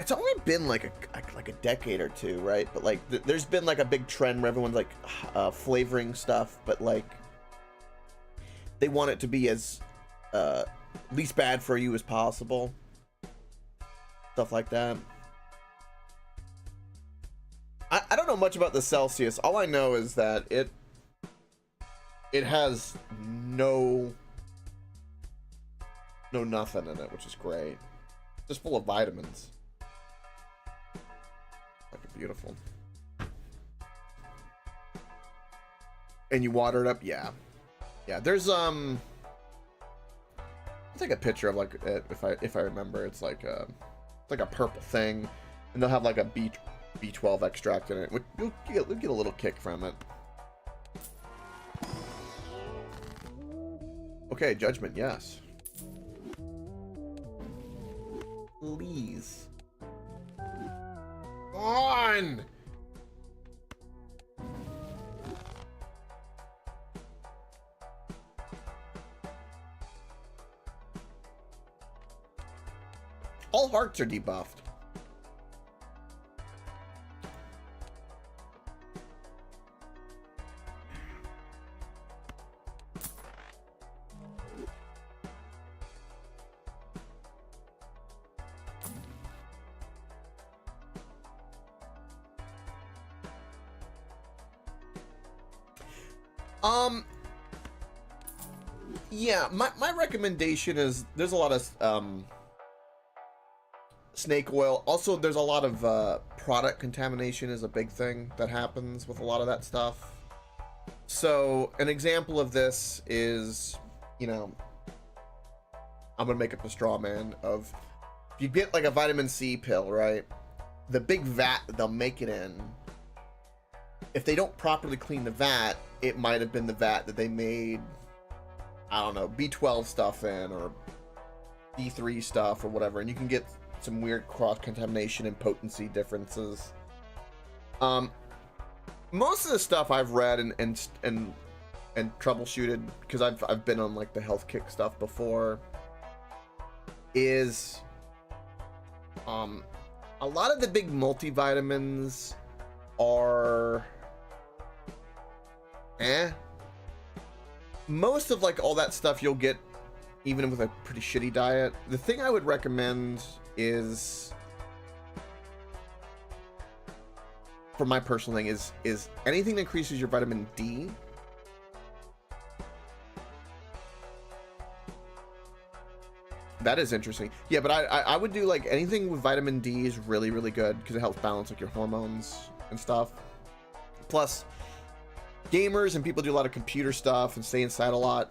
it's only been like a decade or two, right? But like there's been like a big trend where everyone's like flavoring stuff, but like they want it to be as least bad for you as possible. Stuff like that. I don't know much about the Celsius. All I know is that it has no nothing in it, which is great. Just full of vitamins. Fucking beautiful. And you water it up, yeah. Yeah, there's I'll take a picture of like it if I remember. It's like a purple thing, and they'll have like a B12 extract in it. You'll get a little kick from it. Okay, judgment, yes. Please. On! All hearts are debuffed. Yeah, my recommendation is there's a lot of snake oil. Also, there's a lot of product contamination is a big thing that happens with a lot of that stuff. So an example of this is, you know, I'm gonna make up a straw man of, if you get like a vitamin C pill, right? The big vat they'll make it in, if they don't properly clean the vat, it might have been the vat that they made, I don't know, B12 stuff in, or B3 stuff, or whatever, and you can get some weird cross-contamination and potency differences. Most of the stuff I've read and troubleshooted, because I've been on like the health kick stuff before, is a lot of the big multivitamins are most of like all that stuff you'll get even with a pretty shitty diet. The thing I would recommend is, for my personal thing, is anything that increases your vitamin D. That is interesting. Yeah, but I would do like anything with vitamin D is really, really good because it helps balance like your hormones and stuff. Plus, gamers and people do a lot of computer stuff and stay inside a lot,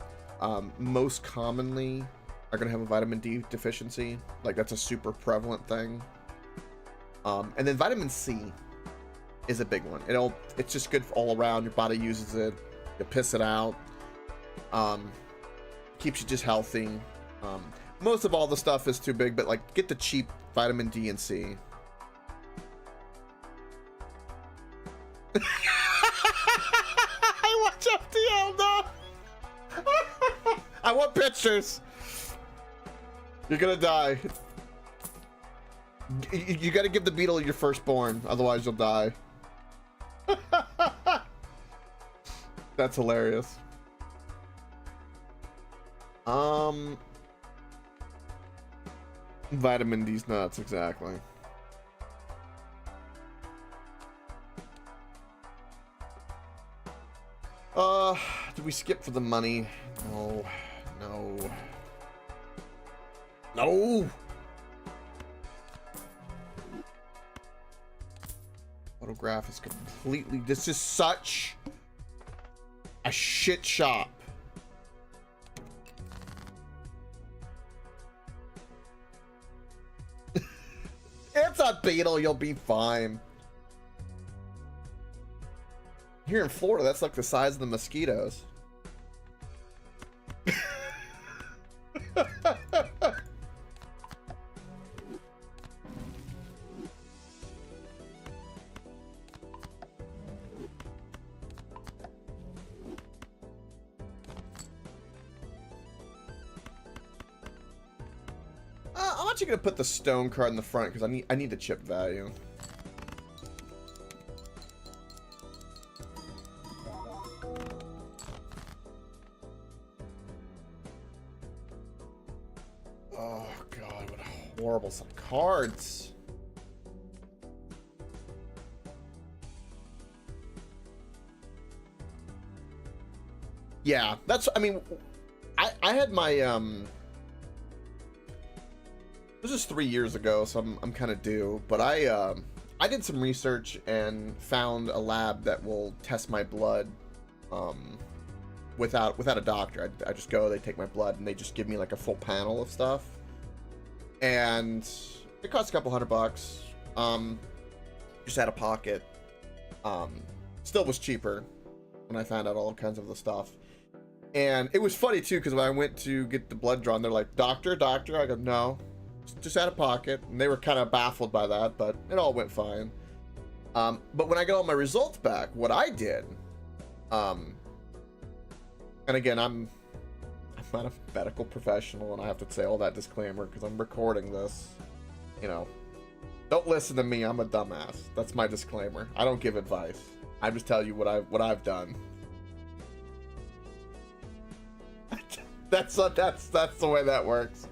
most commonly are going to have a vitamin D deficiency. Like, that's a super prevalent thing. And then vitamin C is a big one. It's just good all around. Your body uses it. You piss it out. Keeps you just healthy. Most of all the stuff is too big, but like, get the cheap vitamin D and C. I watch FTL now. I want pictures. You're gonna die. You gotta give the beetle your firstborn, otherwise you'll die. That's hilarious. Vitamin D's nuts, exactly. Did we skip for the money? No. No. No! Photograph is completely... This is such a shit shop. It's a beetle, you'll be fine. Here in Florida, that's like the size of the mosquitoes. I'm actually gonna put the stone card in the front because I need the chip value. Oh god, what a horrible set of cards. Yeah, that's, I mean, I had my, this is 3 years ago, so I'm kind of due, but I did some research and found a lab that will test my blood, without a doctor. I just go, they take my blood, and they just give me like a full panel of stuff, and it costs a couple $100, just out of pocket. Still was cheaper when I found out all kinds of the stuff. And it was funny too, because when I went to get the blood drawn, they're like, doctor. I go, no, just out of pocket. And they were kind of baffled by that, but it all went fine. But when I got all my results back, what I did, and again, I'm not a medical professional, and I have to say all that disclaimer because I'm recording this. You know, don't listen to me. I'm a dumbass. That's my disclaimer. I don't give advice. I just tell you what I've done. That's the way that works.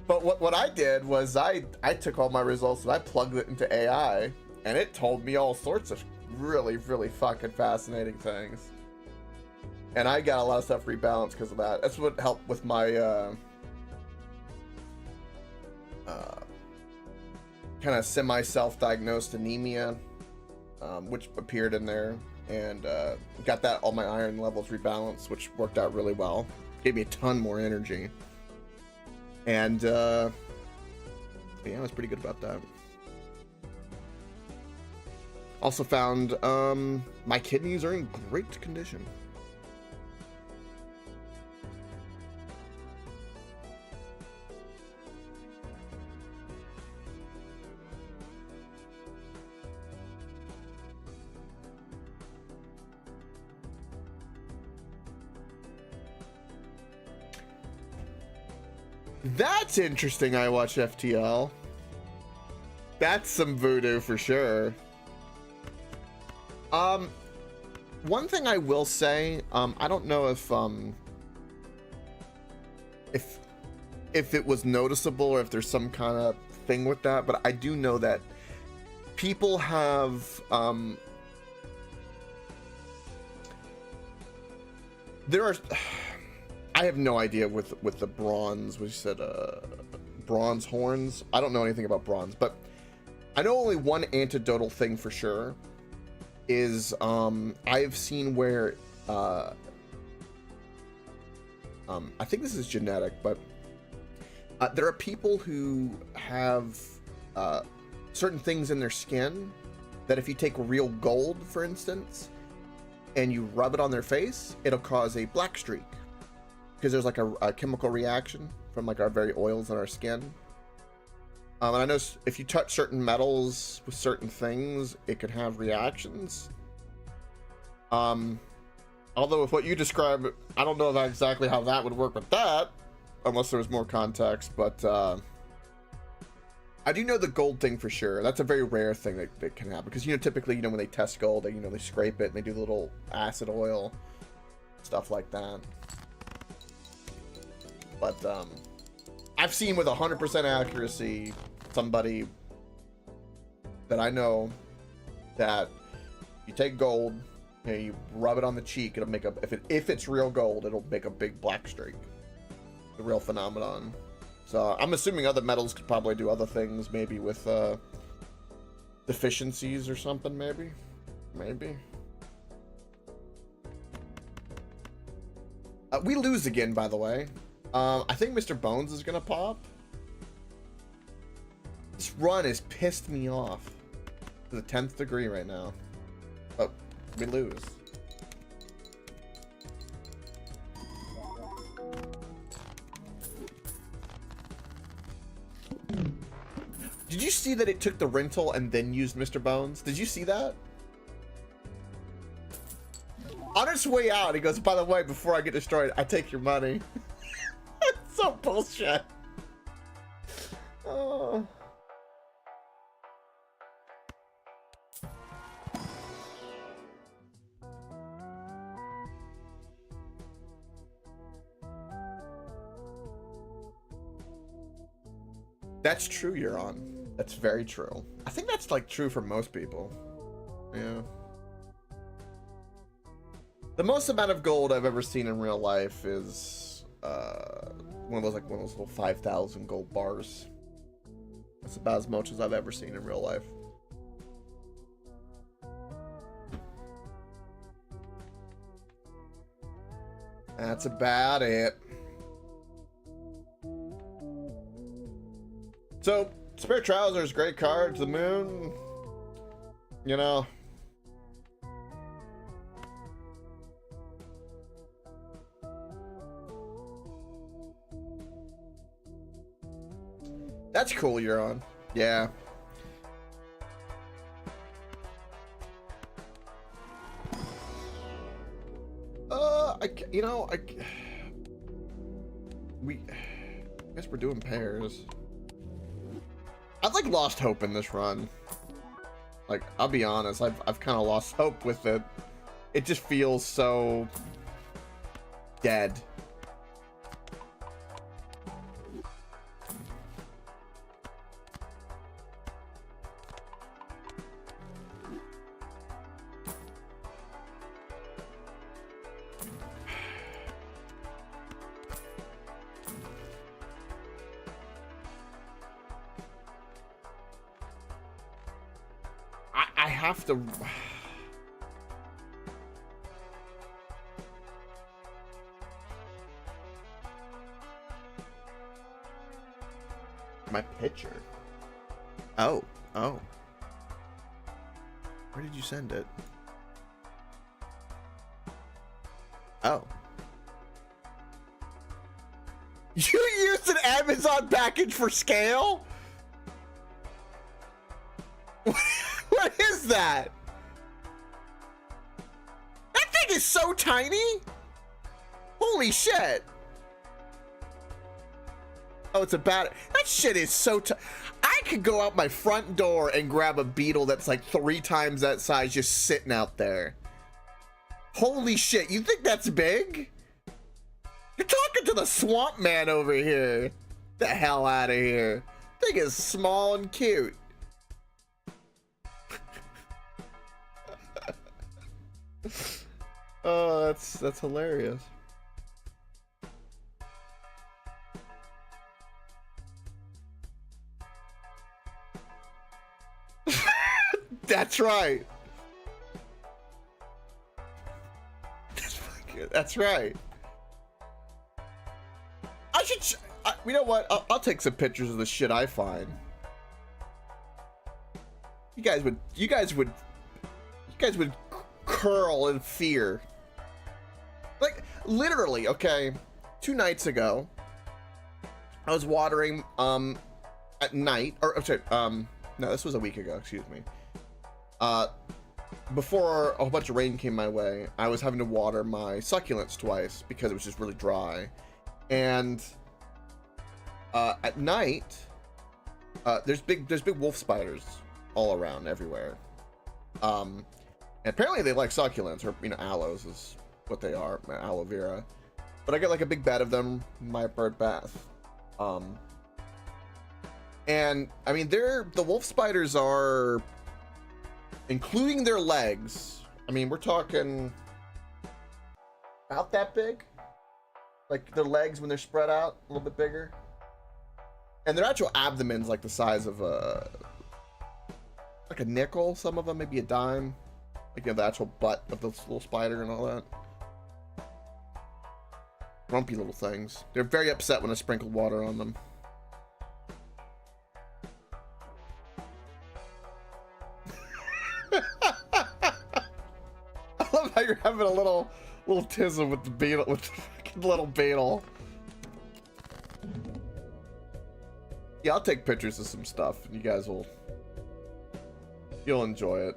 But what I did was I took all my results and I plugged it into AI, and it told me all sorts of really fucking fascinating things. And I got a lot of stuff rebalanced because of that. That's what helped with my kind of semi-self-diagnosed anemia, which appeared in there, and got that all my iron levels rebalanced, which worked out really well. Gave me a ton more energy, and yeah, I was pretty good about that. Also found my kidneys are in great condition. That's interesting. I watch FTL. That's some voodoo for sure. One thing I will say, I don't know if it was noticeable or if there's some kind of thing with that, but I do know that people have there are I have no idea with the bronze. We said bronze horns. I don't know anything about bronze, but I know only one antidotal thing for sure is I've seen where I think this is genetic, but there are people who have certain things in their skin that if you take real gold, for instance, and you rub it on their face, it'll cause a black streak. Because there's like a chemical reaction from like our very oils in our skin. And I know if you touch certain metals with certain things, it could have reactions. Although with what you describe, I don't know exactly how that would work with that, unless there was more context. But I do know the gold thing for sure. That's a very rare thing that can happen. Because, you know, typically, you know, when they test gold, they, you know, they scrape it and they do the little acid oil, stuff like that. But I've seen with 100% accuracy somebody that I know that you take gold, you know, you rub it on the cheek, it'll make a, if it's real gold, it'll make a big black streak. The real phenomenon. So I'm assuming other metals could probably do other things, maybe with deficiencies or something, maybe. We lose again, by the way. I think Mr. Bones is gonna pop. This run has pissed me off to the 10th degree right now. But we lose. Did you see that it took the rental and then used Mr. Bones? Did you see that? On its way out, he goes, by the way, before I get destroyed, I take your money. So bullshit. Oh. That's true, you're on. That's very true. I think that's like true for most people. Yeah. The most amount of gold I've ever seen in real life is one of those little 5,000 gold bars. That's about as much as I've ever seen in real life. That's about it. So, Spare Trousers, great card to the moon. You know. That's cool, you're on. Yeah. I guess we're doing pairs. I've like lost hope in this run. Like, I'll be honest, I've kind of lost hope with it. It just feels so dead. I have to. My picture. Oh. Where did you send it? Oh. You used an Amazon package for scale? What is that? That thing is so tiny. Holy shit. Oh, it's a bat. That shit is so I could go out my front door and grab a beetle that's like 3 times that size just sitting out there. Holy shit. You think that's big? You're talking to the swamp man over here. Get the hell out of here. Thing is small and cute. Oh, that's hilarious. That's right. That's right. I should. You know what? I'll take some pictures of the shit I find. You guys would curl in fear. Like literally, okay. 2 nights ago, I was watering at night, or I'm sorry, no, this was a week ago. Excuse me. Before a whole bunch of rain came my way, I was having to water my succulents twice because it was just really dry. And at night, there's big wolf spiders all around everywhere. And apparently they like succulents, or aloes is what they are, aloe vera. But I get like a big bed of them in my bird bath. And I mean, the wolf spiders are, including their legs, I mean, we're talking about that big. Like their legs when they're spread out a little bit bigger. And their actual abdomen's like the size of like a nickel, some of them maybe a dime. Like the actual butt of the little spider and all that. Grumpy little things. They're very upset when I sprinkle water on them. I love how you're having a little tism with the beetle, with the fucking little beetle. Yeah, I'll take pictures of some stuff, and you guys you'll enjoy it.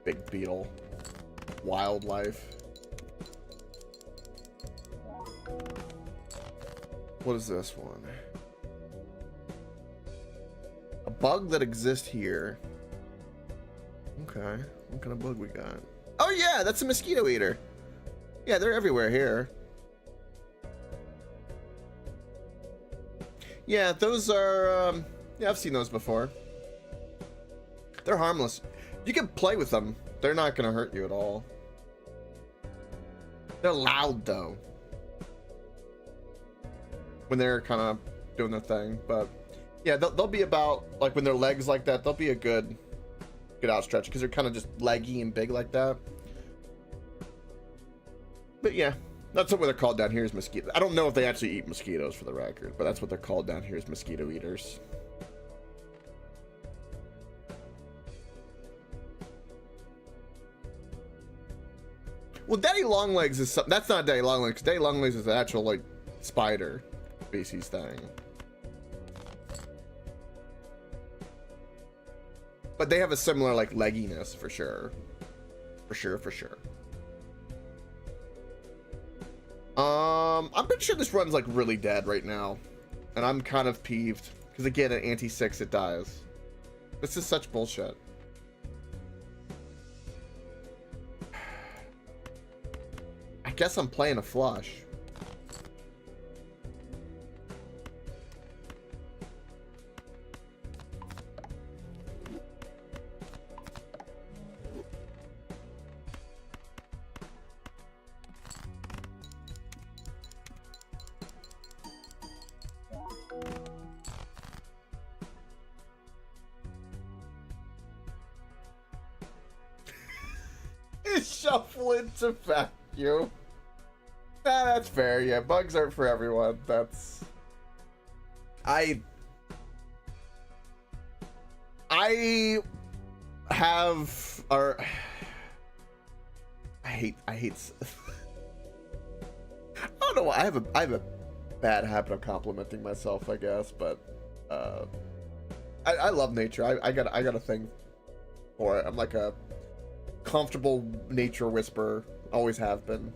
Big beetle. Wildlife. What is this one? A bug that exists here. Okay. What kind of bug we got? Oh yeah, that's a mosquito eater. Yeah, they're everywhere here. Yeah, those are, yeah, I've seen those before. They're harmless. You can play with them. They're not gonna hurt you at all. They're loud though, when they're kind of doing their thing. But yeah, they'll be about, like when their legs like that, they'll be a good outstretch because they're kind of just leggy and big like that. But yeah, that's what they're called down here, is mosquito. I don't know if they actually eat mosquitoes, for the record, but that's what they're called down here, is mosquito eaters. Well, Daddy Longlegs is something. That's not Daddy Longlegs. Daddy Longlegs is the actual, like, spider species thing. But they have a similar, like, legginess for sure. For sure. I'm pretty sure this run's, like, really dead right now. And I'm kind of peeved. Because, again, at anti-6, it dies. This is such bullshit. I guess I'm playing a flush. Shuffle into vacuum. Nah, that's fair. Yeah, bugs aren't for everyone. That's... I have... or... I hate... I don't know why. I have a bad habit of complimenting myself, I guess, but... I love nature. I got a thing for it. I'm like a comfortable nature whisperer. Always have been.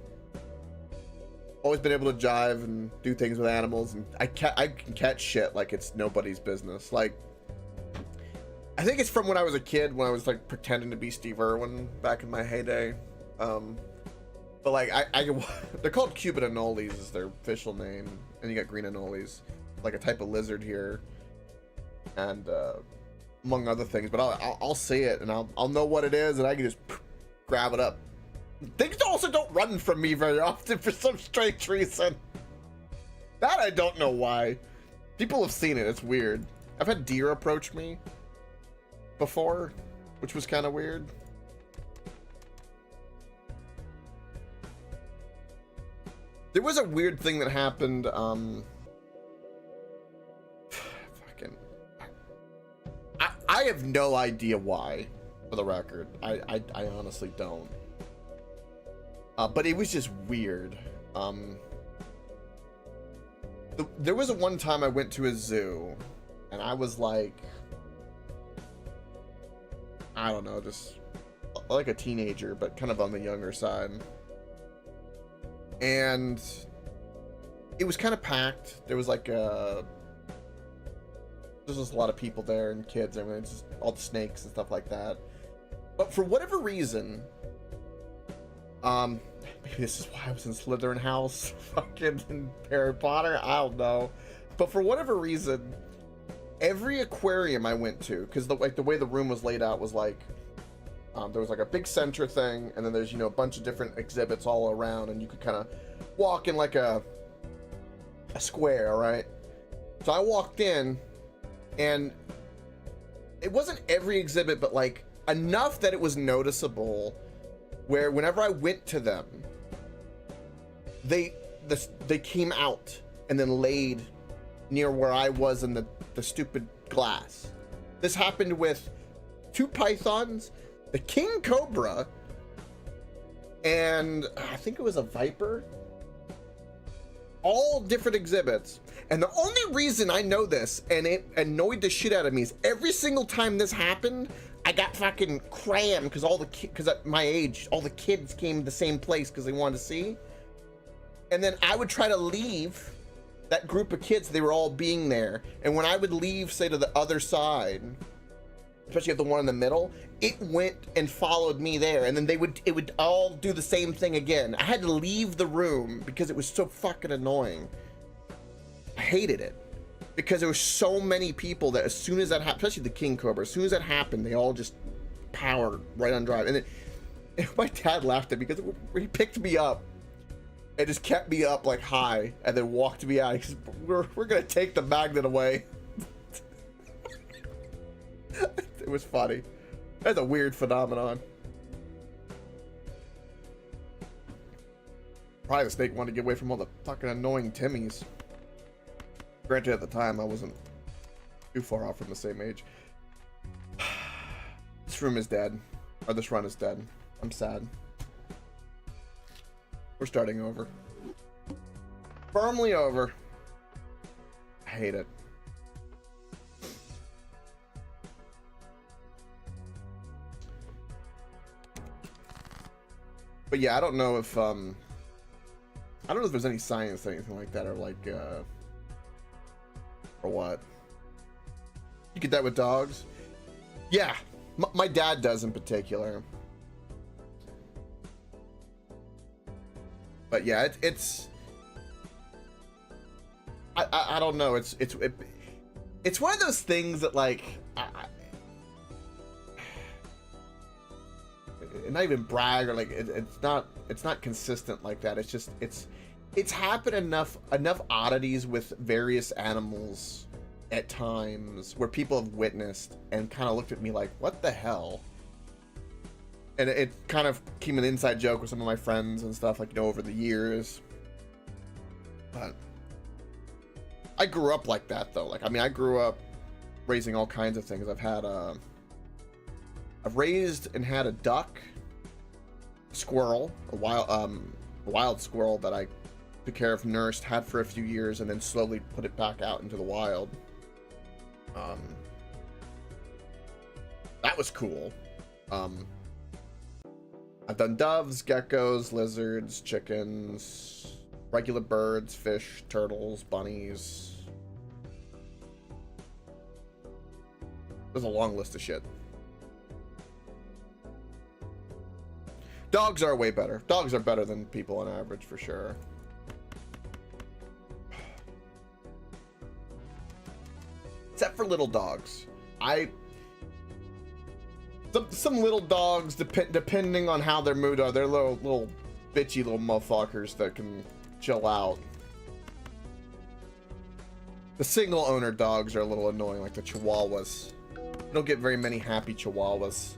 Always been able to jive and do things with animals, and I can catch shit like it's nobody's business. Like, I think it's from when I was a kid, when I was like pretending to be Steve Irwin back in my heyday. But like they're called Cuban anoles is their official name, and you got green anoles, like a type of lizard here, and among other things. But I'll see it and I'll know what it is, and I can just grab it up. Things also don't run from me very often for some strange reason. That I don't know why. People have seen it. It's weird. I've had deer approach me before, which was kind of weird. There was a weird thing that happened. I have no idea why, for the record. I honestly don't. But it was just weird. There was one time I went to a zoo, and I was like, I don't know, just like a teenager, but kind of on the younger side. And it was kind of packed. There was like there's just a lot of people there and kids and everything, just all the snakes and stuff like that. But for whatever reason, maybe this is why I was in Slytherin house, fucking in Harry Potter, I don't know. But for whatever reason, every aquarium I went to, because the way the room was laid out was like, there was like a big center thing, and then there's, you know, a bunch of different exhibits all around, and you could kind of walk in like a square, right? So I walked in, and it wasn't every exhibit, but like enough that it was noticeable, where whenever I went to them, they came out and then laid near where I was in the stupid glass. This happened with 2 pythons, the king cobra, and I think it was a viper. All different exhibits. And the only reason I know this, and it annoyed the shit out of me, is every single time this happened, I got fucking crammed because because at my age, all the kids came to the same place because they wanted to see. And then I would try to leave, that group of kids, they were all being there. And when I would leave, say, to the other side, especially at the one in the middle, it went and followed me there. And then it would all do the same thing again. I had to leave the room because it was so fucking annoying. I hated it because there were so many people that as soon as that happened, especially the king cobra, as soon as that happened, they all just powered right on drive. And my dad laughed at me because he picked me up and just kept me up like high and then walked me out. He said, we're gonna take the magnet away. It was funny. That's a weird phenomenon. Probably the snake wanted to get away from all the fucking annoying Timmies. Granted, at the time I wasn't too far off from the same age. This room is dead, or this run is dead. I'm sad. We're starting over. Firmly over. I hate it. But yeah, I don't know if there's any science or anything like that, or like or what. You get that with dogs? Yeah, my dad does in particular. But yeah, it's I don't know. It's one of those things that like not even brag or like it's not consistent like that. It's just it's happened enough oddities with various animals at times where people have witnessed and kind of looked at me like, what the hell? And it kind of became an inside joke with some of my friends and stuff, like, you know, over the years. But I grew up like that, though. Like, I mean, I grew up raising all kinds of things. I've raised and had a duck, a squirrel, a wild squirrel that I took care of, nursed, had for a few years, and then slowly put it back out into the wild. That was cool. I've done doves, geckos, lizards, chickens, regular birds, fish, turtles, bunnies. There's a long list of shit. Dogs are way better. Dogs are better than people on average, for sure. Except for little dogs. Some little dogs, depending on how their mood are, they're little bitchy little motherfuckers that can chill out. The single owner dogs are a little annoying, like the Chihuahuas. You don't get very many happy Chihuahuas.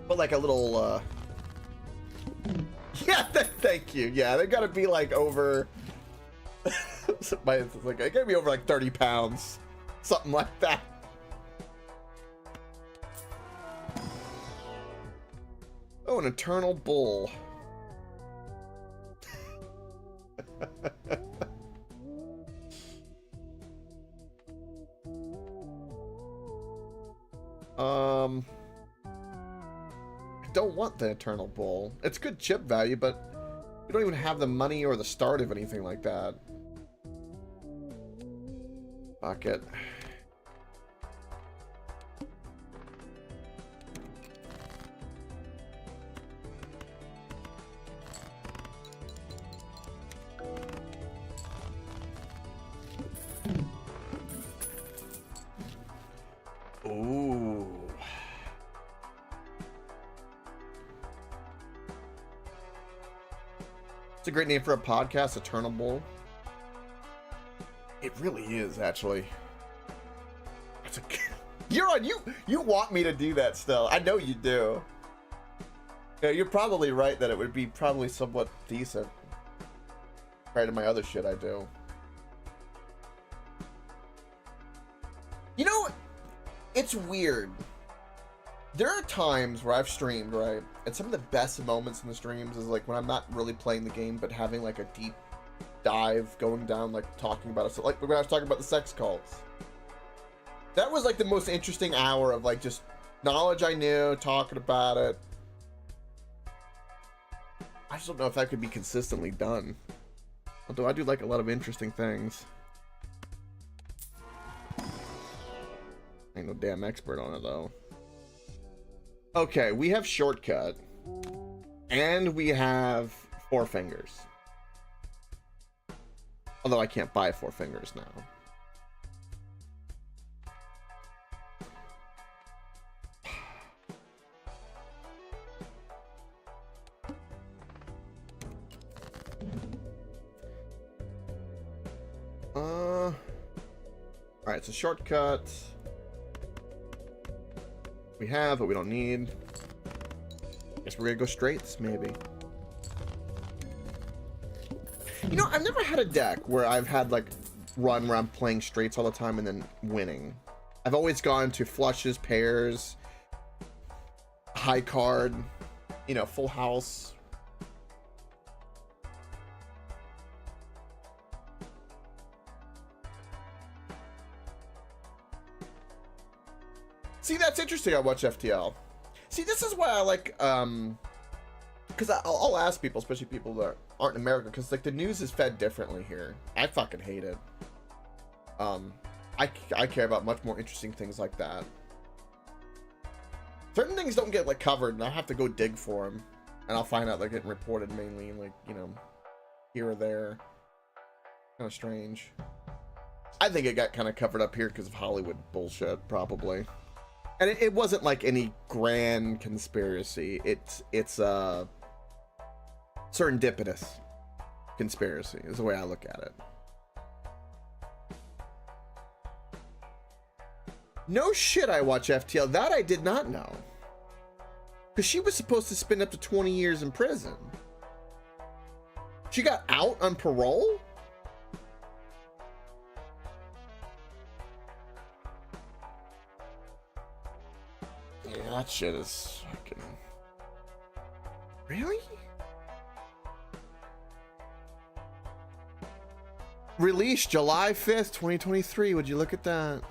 But like a little, yeah, thank you. Yeah, they gotta be like over. It's like, it gotta be over like 30 pounds, something like that. Oh, an eternal bull. I don't want the eternal bull. It's good chip value, but we don't even have the money or the start of anything like that. Fuck it. Ooh. It's a great name for a podcast, Eternal Bull. It really is, actually. That's you're on. You want me to do that still? I know you do. Yeah, you're probably right that it would be probably somewhat decent compared to my other shit I do. You know, it's weird. There are times where I've streamed, right? And some of the best moments in the streams is like when I'm not really playing the game, but having like a deep dive, going down, like talking about it. So like when I was talking about the sex cults. That was like the most interesting hour of like just knowledge I knew, talking about it. just don't know if that could be consistently done. Although I do like a lot of interesting things. Ain't no damn expert on it though. Okay, we have shortcut. And we have 4 fingers. Although I can't buy 4 fingers now. Alright, so shortcut. We have, but we don't need. Guess we're gonna go straights, maybe. You know, I've never had a deck where I've had like run where I'm playing straights all the time and then winning. I've always gone to flushes, pairs, high card, you know, full house. See, that's interesting. I watch FTL. See, this is why I like, because I'll ask people, especially people that aren't in America, because like the news is fed differently here. I fucking hate it. I care about much more interesting things like that. Certain things don't get like covered, and I have to go dig for them, and I'll find out they're getting reported mainly like, you know, here or there. Kind of strange. I think it got kind of covered up here because of Hollywood bullshit, probably. And it wasn't like any grand conspiracy. It's serendipitous conspiracy is the way I look at it. No shit, I watch FTL. That I did not know. Because she was supposed to spend up to 20 years in prison. She got out on parole? Yeah, that shit is fucking... Really? Released July 5th, 2023. Would you look at that?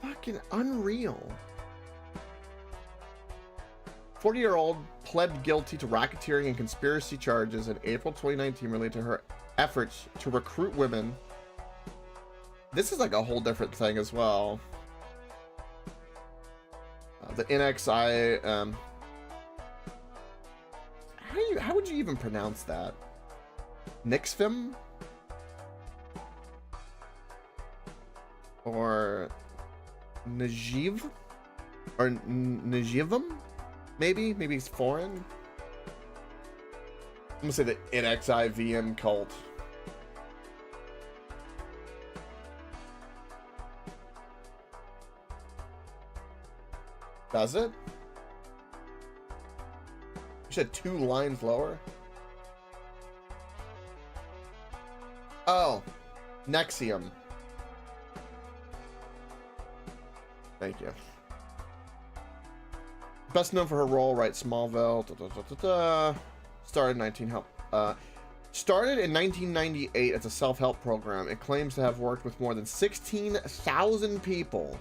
Fucking unreal. 40-year-old pled guilty to racketeering and conspiracy charges in April 2019 related to her efforts to recruit women. This is like a whole different thing as well. The NXI, how would you even pronounce that? Nixfim? Or Najiv? Or Najivum? Maybe it's foreign. I'm gonna say the NXIVM cult. Does it? You said 2 lines lower? Oh, Nexium. Thank you. Best known for her role, right? Smallville. Started in 1998 as a self-help program. It claims to have worked with more than 16,000 people,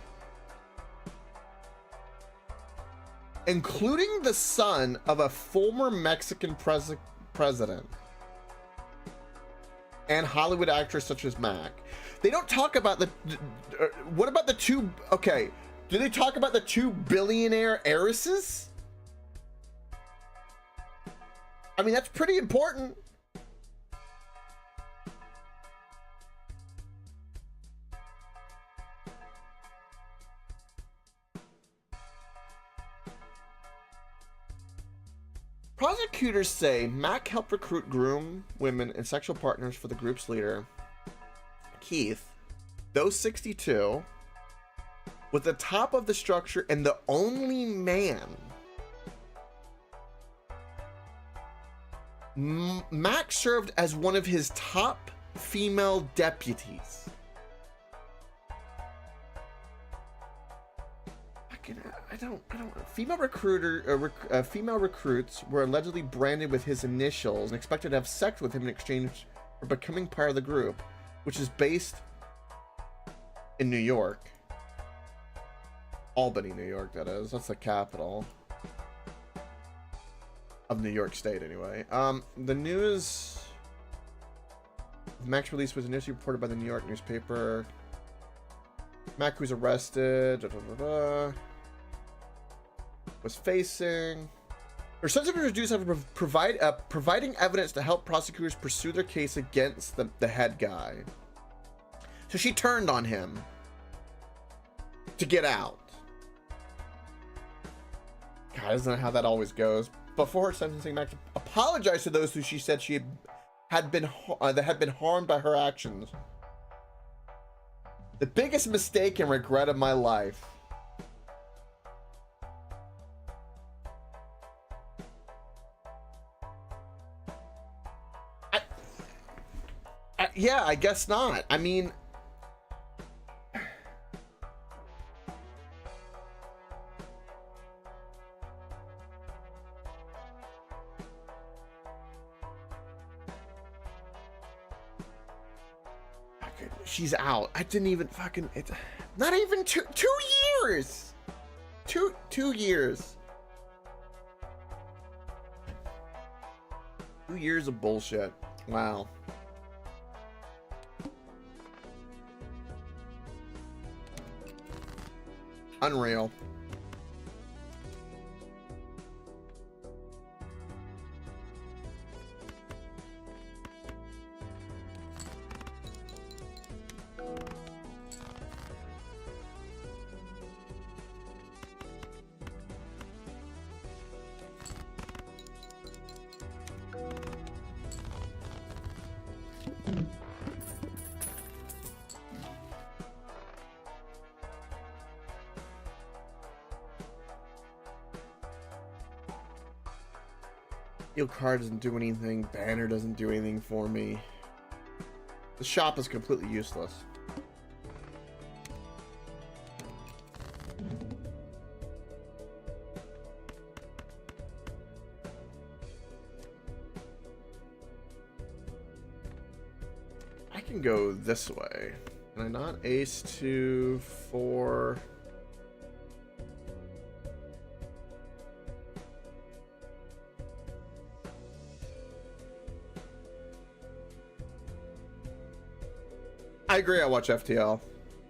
including the son of a former Mexican president and Hollywood actors such as Mac. They don't talk about the what about the 2? Okay. Do they talk about the 2 billionaire heiresses? I mean, that's pretty important. Prosecutors say Mac helped recruit, groom women and sexual partners for the group's leader, Keith, those 62, was the top of the structure and the only man. Mac served as one of his top female deputies. I don't. Female recruits were allegedly branded with his initials and expected to have sex with him in exchange for becoming part of the group, which is based in New York. Albany, New York, that is. That's the capital of New York State, anyway. The news... Mac's release was initially reported by the New York newspaper. Mac, who's arrested, was facing... Her sensitive reduced after providing evidence to help prosecutors pursue their case against the head guy. So she turned on him to get out. God, isn't that how that always goes? Before her sentencing, Mac apologized to those who she said she had been harmed by her actions. The biggest mistake and regret of my life. Yeah, I guess not. I mean, she's out. I didn't even fucking... It's not even two years. Two years. 2 years of bullshit. Wow. Unreal. Steel card doesn't do anything. Banner doesn't do anything for me. The shop is completely useless. I can go this way. Can I not? Ace 2, 4... I agree, I watch FTL.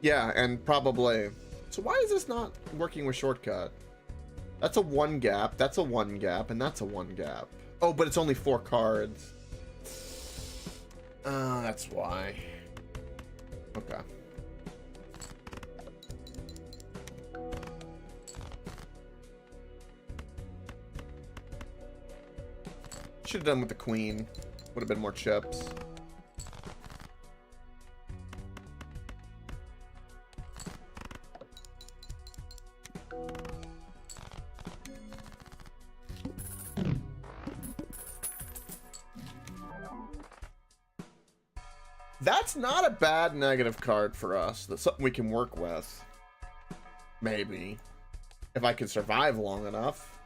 Yeah, and probably. So why is this not working with shortcut? That's a 1 gap, that's a 1 gap, and that's a 1 gap. Oh, but it's only 4 cards. That's why. Okay. Should have done with the queen. Would have been more chips. That's not a bad negative card for us. That's something we can work with. Maybe. If I can survive long enough.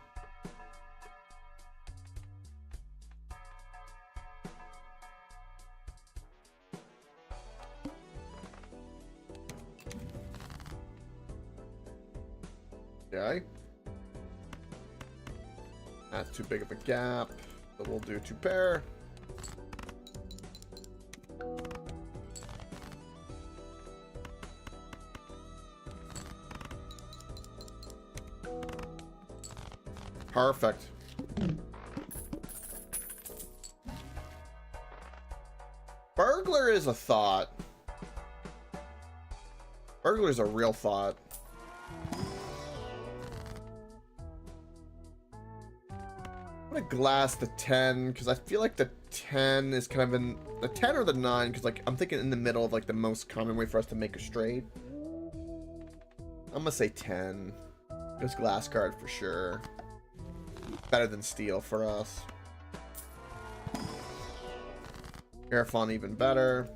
Okay. That's too big of a gap. So we'll do 2 pair. Perfect. Burglar is a thought. Burglar is a real thought. I'm gonna glass the 10 because I feel like the 10 is kind of in the 10 or the 9 because like I'm thinking in the middle of like the most common way for us to make a straight. I'm gonna say 10. It's glass card for sure. Better than steel for us. Airfon even better.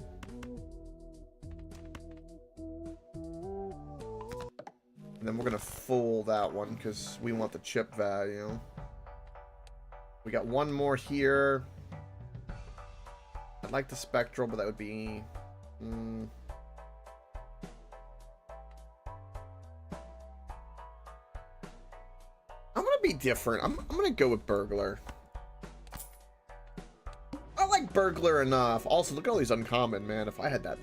And then we're gonna fold that one because we want the chip value. We got one more here. I'd like the spectral, but that would be... different. I'm gonna go with Burglar. I like Burglar enough. Also, look at all these uncommon, man. If I had that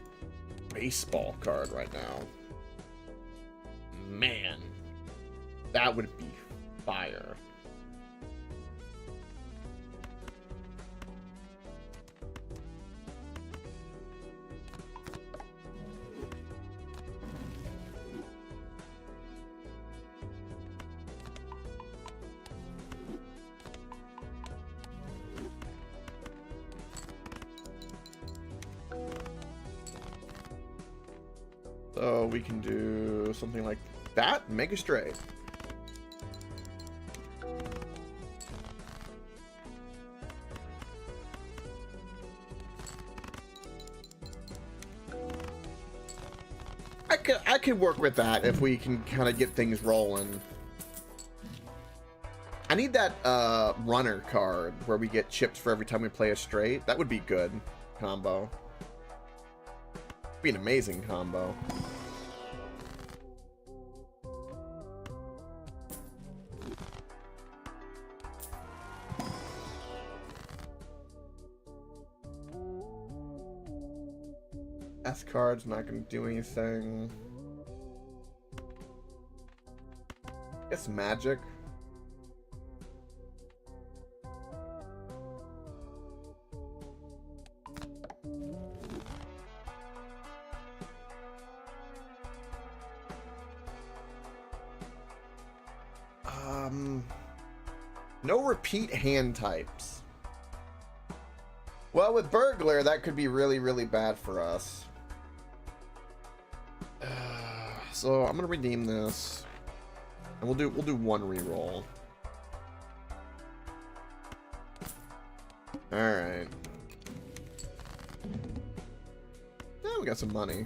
baseball card right now, man, that would be fire. So we can do something like that, make a straight. I could work with that if we can kind of get things rolling. I need that runner card where we get chips for every time we play a straight. That would be good combo. Be an amazing combo. S card's not gonna do anything. Guess magic. No repeat hand types. Well, with Burglar, that could be really, really bad for us. So I'm gonna redeem this, and we'll do one reroll. All right. Yeah, we got some money.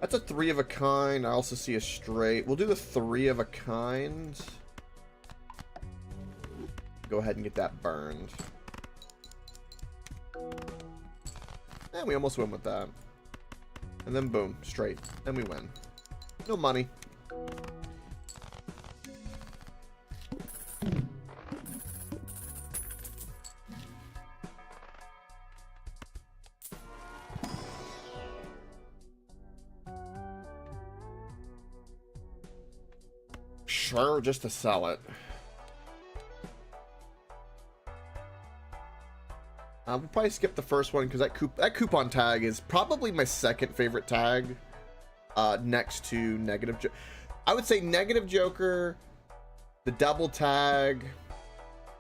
That's a 3 of a kind. I also see a straight. We'll do the 3 of a kind. Go ahead and get that burned. And we almost win with that. And then boom, straight. And we win. No money. Sure, just to sell it. We'll probably skip the first one because that coupon tag is probably my second favorite tag, next to negative. I would say negative Joker, the double tag,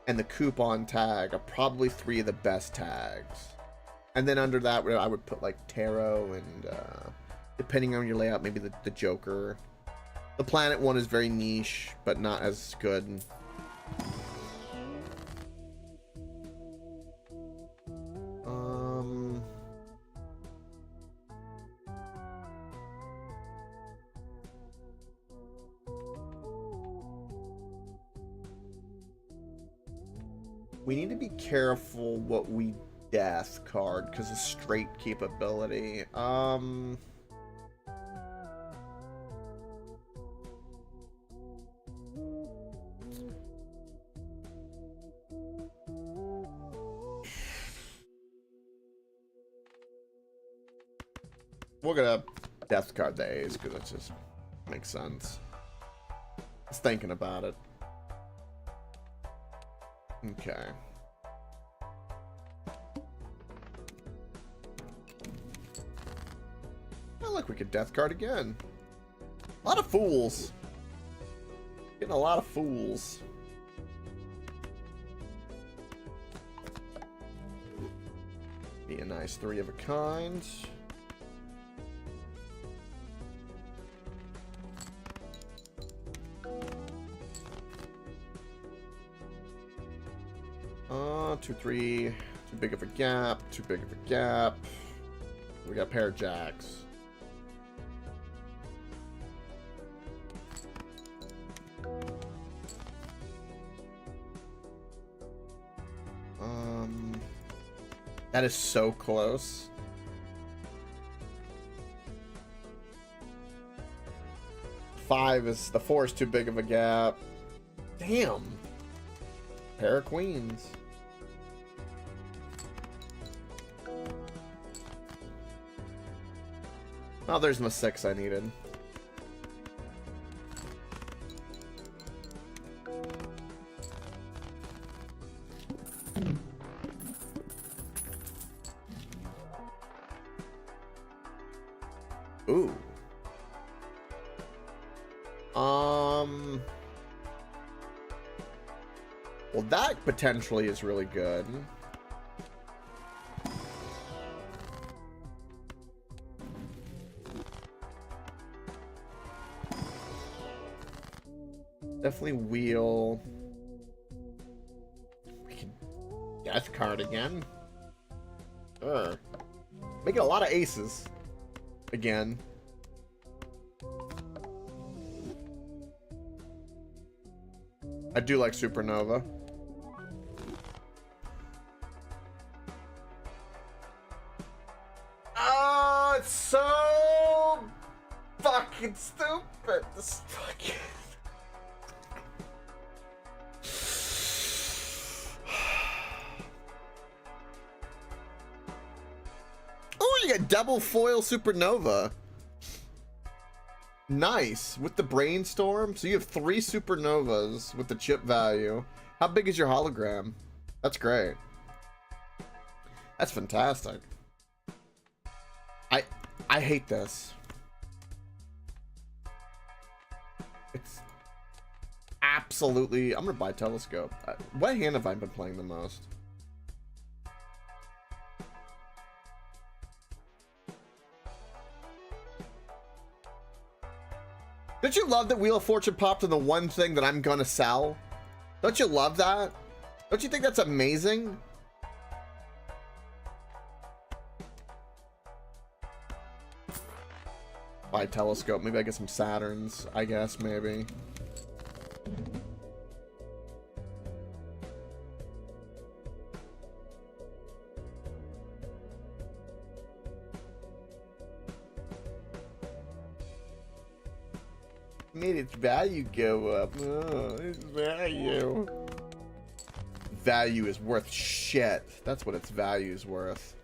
and the coupon tag are probably 3 of the best tags. And then under that, I would put like tarot and, depending on your layout, maybe the Joker. The planet one is very niche, but not as good. We need to be careful what we death card because of straight capability. We're gonna death card the A's because that just makes sense. Just thinking about it. Okay. Oh, look, we could death card again. A lot of fools. Getting a lot of fools. Be a nice 3 of a kind. Two, 3, too big of a gap, too big of a gap. We got a pair of jacks. That is so close. The 4 is too big of a gap. Damn. Pair of queens. Oh, there's my 6 I needed. Ooh. Well, that potentially is really good. Definitely wheel. We can death card again. Making a lot of aces. Again. I do like Supernova. Oh, it's so fucking stupid. This fucking... Oh, you got double foil Supernova. Nice. With the brainstorm. So you have 3 Supernovas with the chip value. How big is your hologram? That's great. That's fantastic. I hate this. It's absolutely... I'm gonna buy Telescope. What hand have I been playing the most? Don't you love that Wheel of Fortune popped in the one thing that I'm gonna sell? Don't you love that? Don't you think that's amazing? Buy Telescope. Maybe I get some Saturns, I guess, maybe. Made its value go up. Oh, its value. Value is worth shit. That's what its value is worth.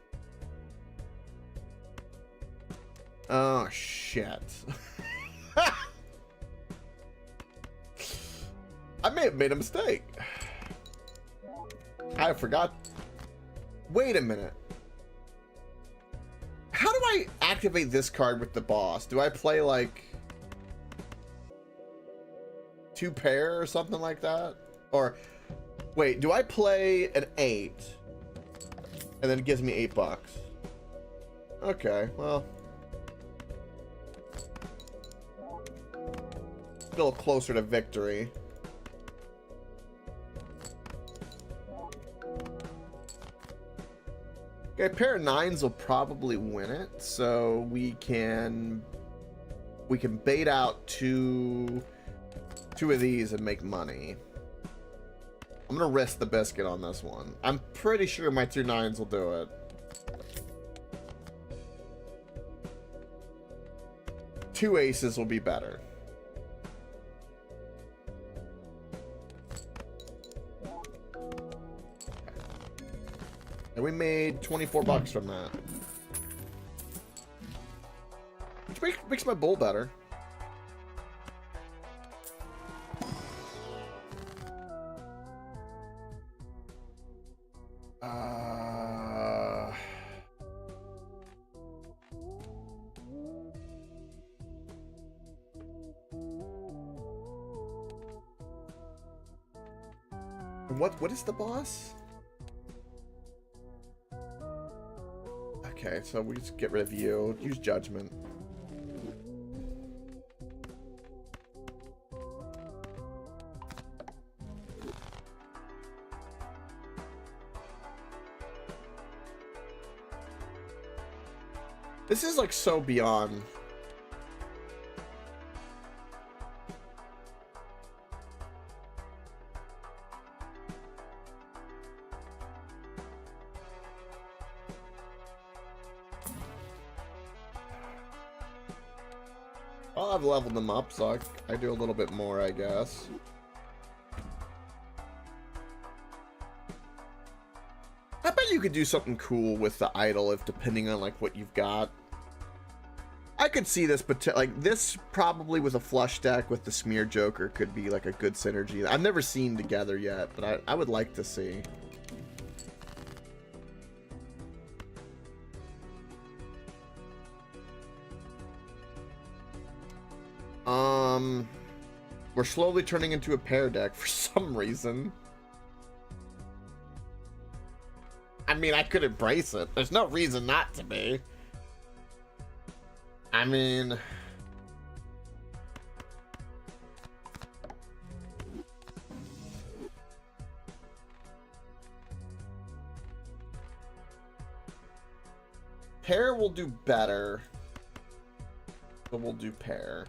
Oh, shit. I may have made a mistake. I forgot. Wait a minute. How do I activate this card with the boss? Do I play like 2 pair or something like that? Or wait, do I play an 8 and then it gives me $8? Okay, well, still closer to victory. Okay, a pair of 9s will probably win it, so we can bait out two of these and make money. I'm gonna risk the biscuit on this one. I'm pretty sure my 2 9s will do it. 2 aces will be better. And we made $24 from that. Which makes my bull better. What is the boss? Okay, so we just get rid of you. Use judgment. This is like so beyond. Well, I've leveled them up, so I do a little bit more, I guess. I bet you could do something cool with the idol if depending on like what you've got. I could see this, but like this probably with a flush deck with the Smear Joker could be like a good synergy. I've never seen together yet, but I would like to see. We're slowly turning into a pair deck for some reason. I mean, I could embrace it. There's no reason not to be. I mean... Pair will do better. But we'll do pair.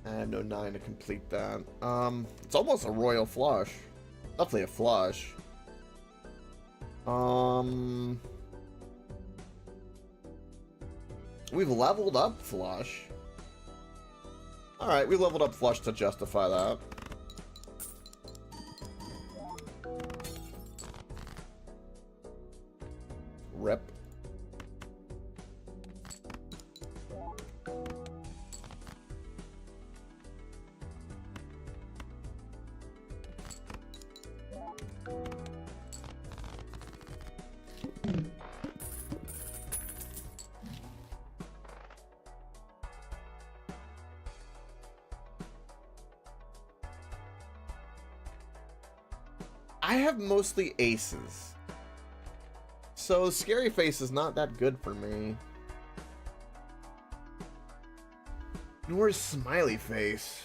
I have no 9 to complete that. It's almost a royal flush. Definitely a flush. We've leveled up flush. Alright, we leveled up flush to justify that. Rip. I have mostly aces. So Scary Face is not that good for me. Nor is Smiley Face.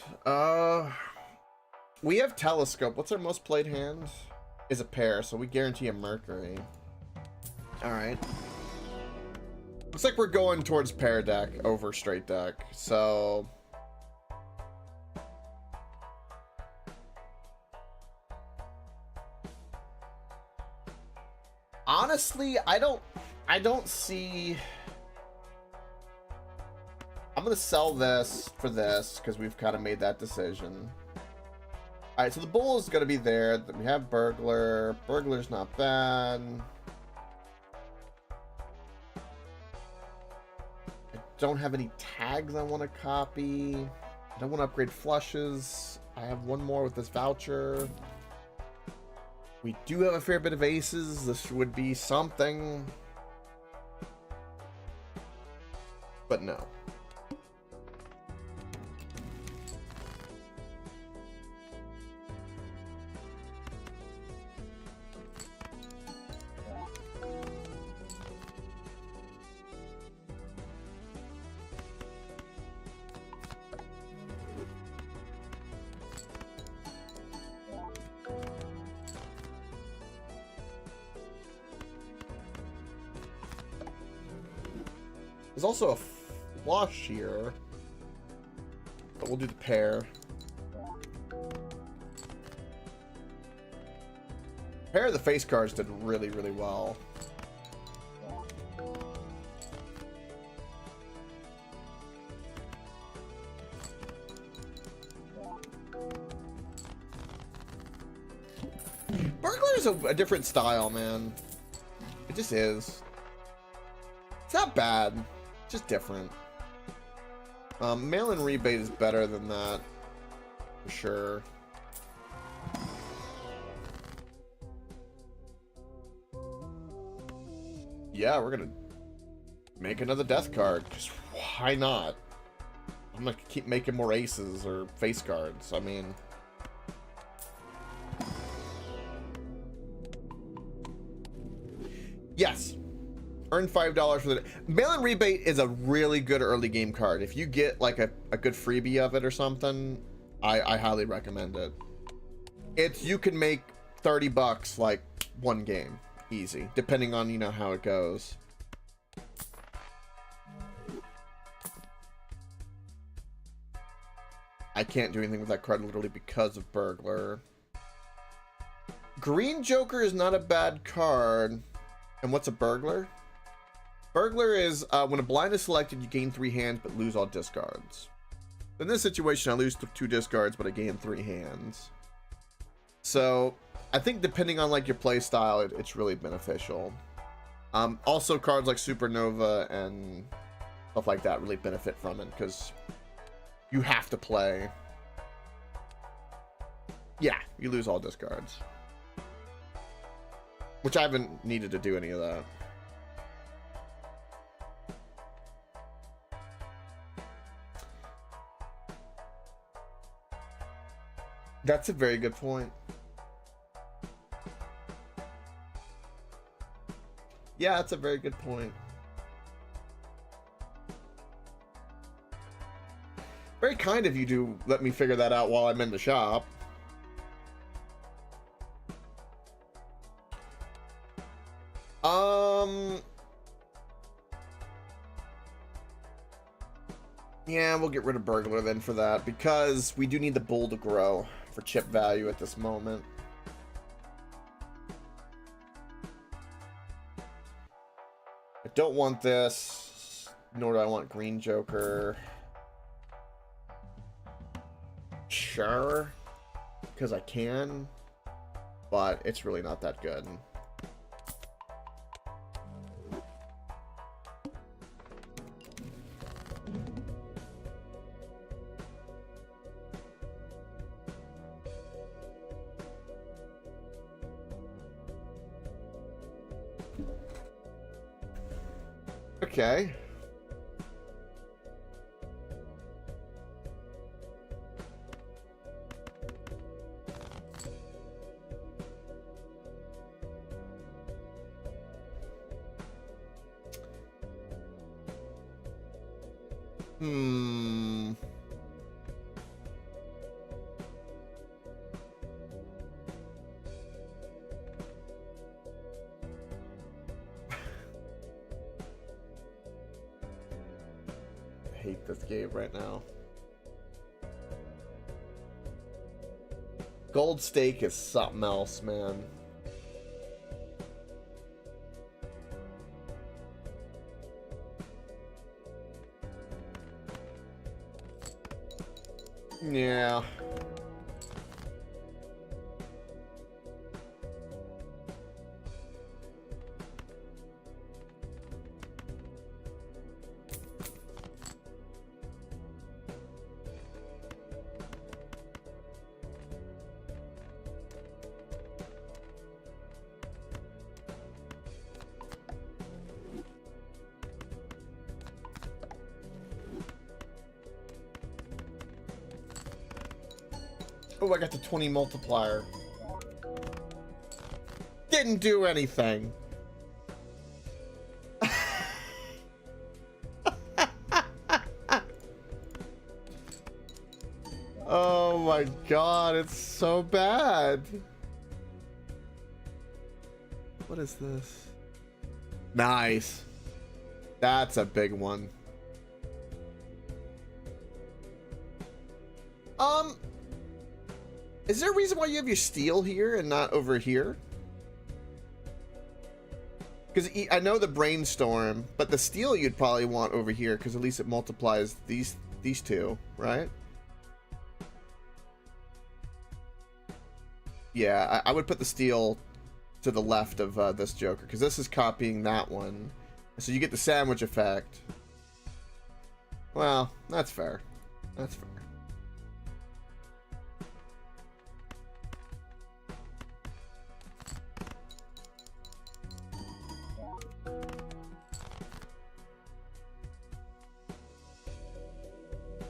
We have Telescope. What's our most played hand? Is a pair, so we guarantee a Mercury. Alright. Looks like we're going towards pair deck over straight deck. So... honestly, I don't see... I'm gonna sell this for this because we've kind of made that decision. All right, so the bull is gonna be there. We have burglar. Burglar's not bad. I don't have any tags I want to copy. I don't want to upgrade flushes. I have one more with this voucher. We do have a fair bit of aces. This would be something. But no. There's also a flush here, but we'll do the pair. Pair of the face cards did really, really well. Burglar is a different style, man. It just is. It's not bad. Just different. Mail-in rebate is better than that, for sure. Yeah, we're gonna make another death card, because why not? I'm gonna keep making more aces or face cards. I mean... yes. Earn $5 for the mail-in rebate is a really good early game card. If you get like a good freebie of it or something, I highly recommend it. You can make 30 bucks like one game easy, depending on, you know, how it goes. I can't do anything with that card literally because of burglar. Green Joker is not a bad card. And what's a burglar? Burglar is when a blind is selected, you gain 3 hands but lose all discards. In this situation, I lose 2 discards, but I gain 3 hands. So I think depending on like your play style, it's really beneficial. Also, cards like Supernova and stuff like that really benefit from it because you have to play. Yeah, you lose all discards, which I haven't needed to do any of that. That's a very good point. Yeah, that's a very good point. Very kind of you to let me figure that out while I'm in the shop. Yeah, we'll get rid of Burglar then for that, because we do need the Bull to grow for chip value at this moment. I don't want this, nor do I want Green Joker. Sure, because I can, but it's really not that good. Okay. I hate this game right now. Gold Stake is something else, man. Yeah. Oh, I got the 20 multiplier. Didn't do anything. Oh my god, it's so bad. What is this? Nice. That's a big one. Is there a reason why you have your steel here and not over here? Because I know the brainstorm, but the steel you'd probably want over here because at least it multiplies these two, right? Yeah, I would put the steel to the left of this Joker because this is copying that one, so you get the sandwich effect. Well, that's fair. That's fair.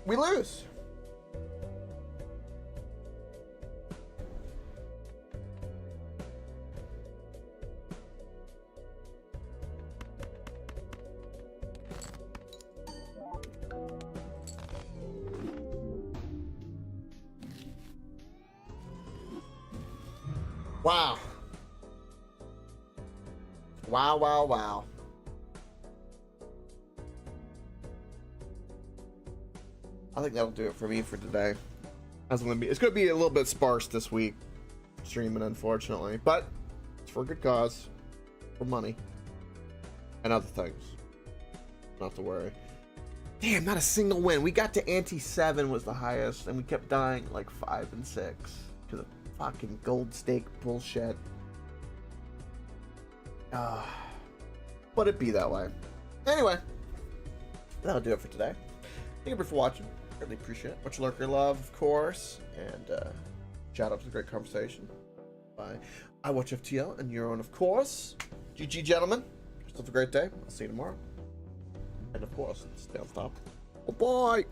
We lose. Wow. Wow, wow, wow. I think that'll do it for me for today. It's gonna be a little bit sparse this week, streaming, unfortunately, but it's for a good cause, for money, and other things. Not to worry. Damn, not a single win. We got to ante 7 was the highest, and we kept dying like 5 and 6 because of fucking gold stake bullshit. But it be that way. Anyway, that'll do it for today. Thank you for watching. Really appreciate it. Much lurker love, of course, and shout out to the great conversation. Bye. I watch FTL and your own, of course. GG, gentlemen. Have a great day. I'll see you tomorrow. And of course, stay on top. Bye-bye.